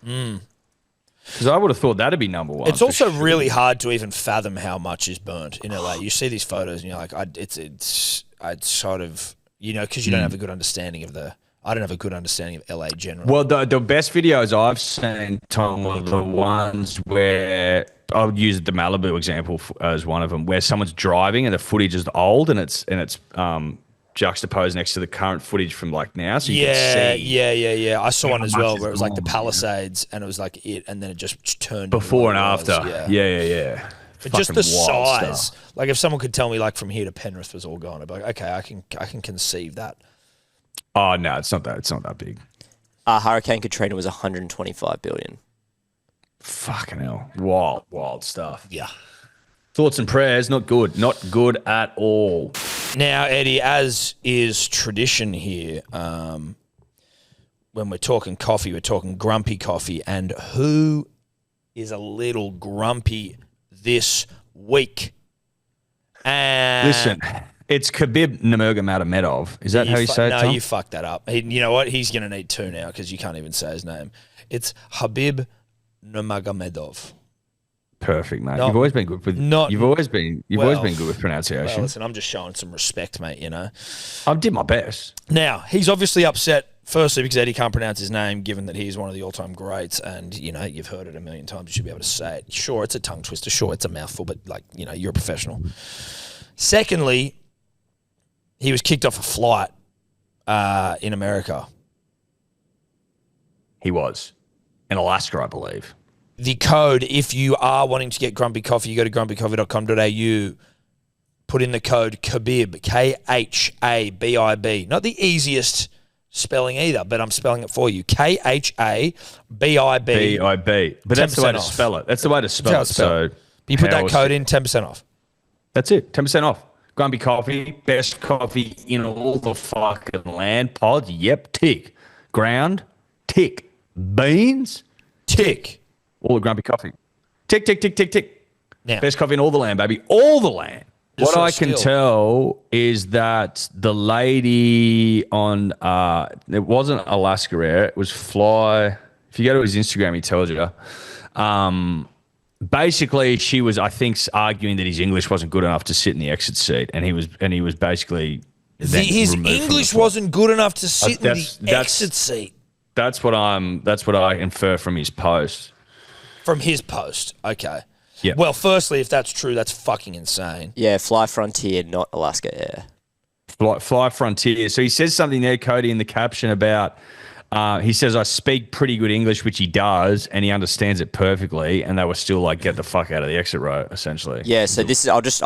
B: Because I would have thought that'd be number one.
A: It's also really hard to even fathom how much is burnt in LA. You see these photos and you're like, it's sort of, you know, because you don't have a good understanding of I don't have a good understanding of LA generally.
B: Well, the best videos I've seen, Tom, are the ones where I would use the Malibu example as one of them, where someone's driving and the footage is old and it's juxtaposed next to the current footage from like now, so you can see.
A: Yeah. I saw one as well where it was like the Palisades and it was like and then it just turned
B: before and after. Yeah.
A: But just the size, like if someone could tell me like from here to Penrith was all gone, I'd be like, okay, I can conceive that.
B: Oh no, it's not that. It's not that big.
C: Hurricane Katrina was 125 billion.
B: Fucking hell! Wild stuff.
A: Yeah.
B: Thoughts and prayers, not good at all.
A: Now, Eddie, as is tradition here, when we're talking coffee, we're talking grumpy coffee, and who is a little grumpy this week?
B: Listen. It's Khabib Nurmagomedov. Is that how you say it, Tom?
A: No, you fucked that up. You know what? He's going to need two now because you can't even say his name. It's Khabib Nurmagomedov.
B: Perfect, mate.
A: Not-
B: you've always been good with.
A: not-
B: You've always been good with
A: Well,
B: pronunciation.
A: listen, I'm just showing some respect, mate, you know.
B: I did my best.
A: Now, he's obviously upset, firstly, because Eddie can't pronounce his name, given that he's one of the all-time greats, and, you know, you've heard it a million times. You should be able to say it. Sure, it's a tongue twister. Sure, it's a mouthful, but, like, you know, you're a professional. Secondly, he was kicked off a flight in America.
B: He was. In Alaska, I believe.
A: The code, if you are wanting to get Grumpy Coffee, you go to grumpycoffee.com.au, put in the code Khabib, Khabib. Not the easiest spelling either, but I'm spelling it for you. Khabib.
B: B-I-B. But that's the way to
A: off.
B: spell it. That's the way to spell it. So
A: you put that code in, 10% off.
B: That's it. 10% off. Grumpy Coffee, best coffee in all the fucking land. Pod, yep, tick. Ground, tick. Beans,
A: tick.
B: All the Grumpy Coffee. Tick, tick, tick, tick, tick.
A: Now,
B: best coffee in all the land, baby. All the land. What I can tell is that the lady on, it wasn't Alaska Air, it was Fly. If you go to his Instagram, he tells you. Basically, she was, I think, arguing that his English wasn't good enough to sit in the exit seat, and he was basically
A: his English wasn't good enough to sit in the exit seat.
B: That's what I infer from his post.
A: From his post, okay.
B: Yeah.
A: Well, firstly, if that's true, that's fucking insane.
C: Yeah, Fly Frontier, not Alaska Air.
B: Fly Frontier. So he says something there, Cody, in the caption about. He says, I speak pretty good English, which he does, and he understands it perfectly, and they were still like, get the fuck out of the exit row, essentially.
C: Yeah, so this is, I'll just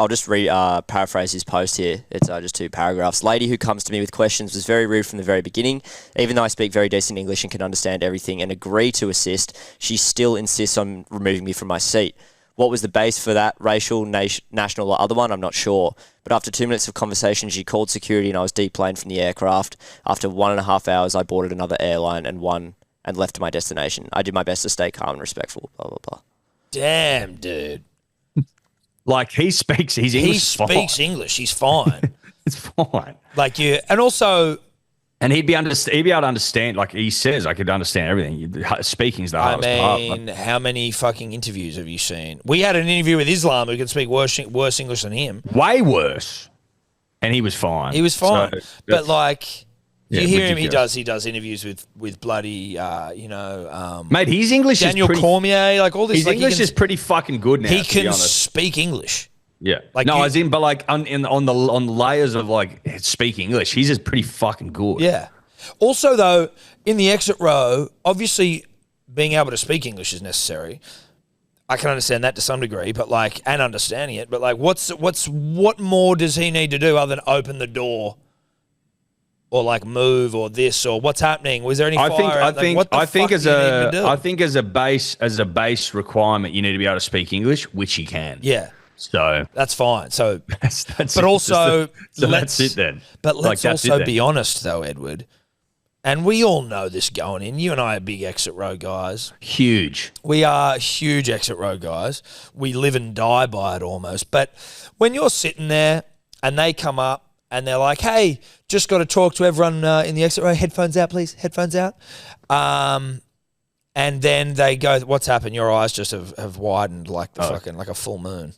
C: paraphrase his post here. It's just 2 paragraphs. Lady who comes to me with questions was very rude from the very beginning. Even though I speak very decent English and can understand everything and agree to assist, she still insists on removing me from my seat. What was the base for that, racial, national or other one? I'm not sure. But after 2 minutes of conversation, she called security and I was deplaned from the aircraft. After 1.5 hours, I boarded another airline and left to my destination. I did my best to stay calm and respectful, blah, blah, blah.
A: Damn, dude.
B: Like, he speaks
A: English. He's fine.
B: It's fine.
A: Like, yeah. And also...
B: And he'd be able to understand, like he says, I could understand everything. Speaking's the hardest part.
A: I mean, how many fucking interviews have you seen? We had an interview with Islam who could speak worse English than him.
B: Way worse. And he was fine.
A: He was fine. So, but like, you hear
B: ridiculous.
A: him, he does interviews with bloody,
B: mate, his English
A: Daniel
B: is pretty...
A: Cormier, like all this.
B: His English is pretty fucking good now,
A: He can speak English.
B: Yeah. Like but like on the layers of like speak English, he's just pretty fucking good.
A: Yeah. Also though, in the exit row, obviously being able to speak English is necessary. I can understand that to some degree, but like, and understanding it, but like what more does he need to do other than open the door? Or like move or this or what's happening? Was there any fire?
B: I think as a base requirement, you need to be able to speak English, which he can.
A: Yeah.
B: So
A: that's fine. So,
B: that's
A: but also,
B: that's it then.
A: But let's also be honest, though, Edward. And we all know this going in. You and I are big exit row guys.
B: Huge.
A: We are huge exit row guys. We live and die by it almost. But when you're sitting there and they come up and they're like, "Hey, just got to talk to everyone in the exit row. Headphones out, please. Headphones out." And then they go, "What's happened? Your eyes just have widened like like a full moon."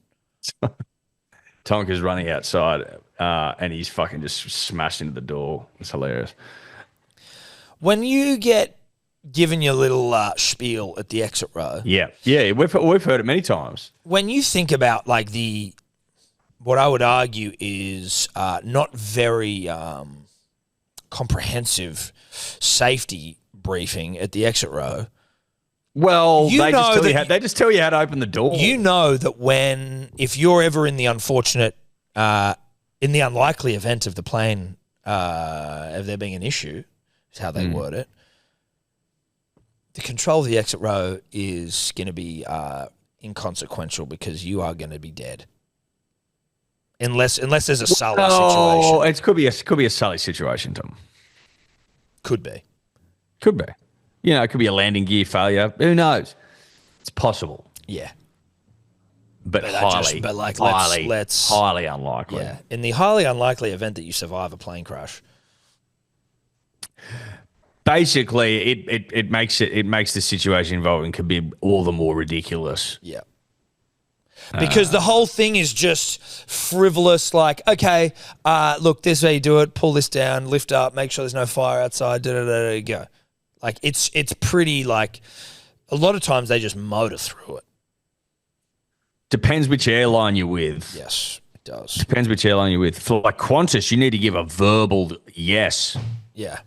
B: Tonka's running outside and he's fucking just smashed into the door. It's hilarious.
A: When you get given your little spiel at the exit row.
B: Yeah, we've heard it many times.
A: When you think about like what I would argue is not very comprehensive safety briefing at the exit row.
B: Well, they just tell you how to open the door.
A: You know that if you're ever in the unfortunate, in the unlikely event of the plane, of there being an issue, is how they word it, the control of the exit row is going to be inconsequential because you are going to be dead. Unless there's a Sully situation.
B: Oh, it could be a Sully situation, Tom.
A: Could be. You know, it could be a landing gear failure. Who knows? It's possible.
B: Yeah. But highly unlikely.
A: Yeah. In the highly unlikely event that you survive a plane crash.
B: Basically, it makes the situation involving Khabib all the more ridiculous.
A: Yeah. Because the whole thing is just frivolous, like, okay, look, this is how you do it, pull this down, lift up, make sure there's no fire outside, go. Like, it's pretty, like, a lot of times they just motor through it.
B: Depends which airline you're with.
A: Yes, it does.
B: Depends which airline you're with. For like Qantas, you need to give a verbal yes.
A: Yeah,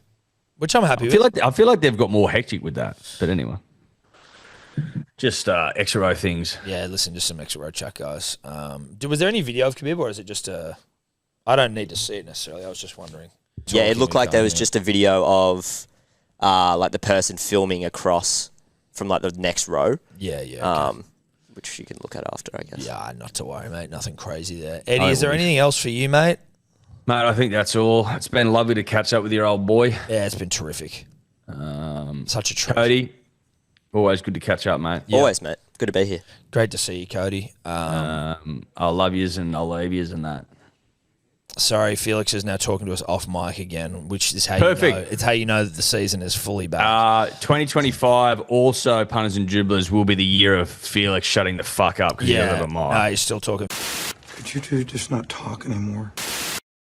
A: which I'm happy
B: with. I feel like they've got more hectic with that. But anyway. Just extra row things.
A: Yeah, listen to some extra row chat, guys. Was there any video of Khabib, or is it just I don't need to see it necessarily. I was just wondering.
C: Yeah, it looked like there was just a video of like the person filming across from like the next row.
A: Yeah, yeah. Okay.
C: Which you can look at after, I guess.
A: Yeah, not to worry, mate. Nothing crazy there. Eddie, is there anything else for you, mate?
B: Mate, I think that's all. It's been lovely to catch up with your old boy.
A: Yeah, it's been terrific. Such a treat.
B: Cody. Always good to catch up, mate.
C: Yeah. Always, mate. Good to be here.
A: Great to see you, Cody.
B: I love yous and I'll leave yous and that.
A: Sorry, Felix is now talking to us off mic again, which is how
B: Perfect.
A: you know. It's how you know that the season is fully back.
B: 2025 also, punters and dribblers, will be the year of Felix shutting the fuck up because you have a mic.
A: No, you're still talking.
D: Could you two just not talk anymore?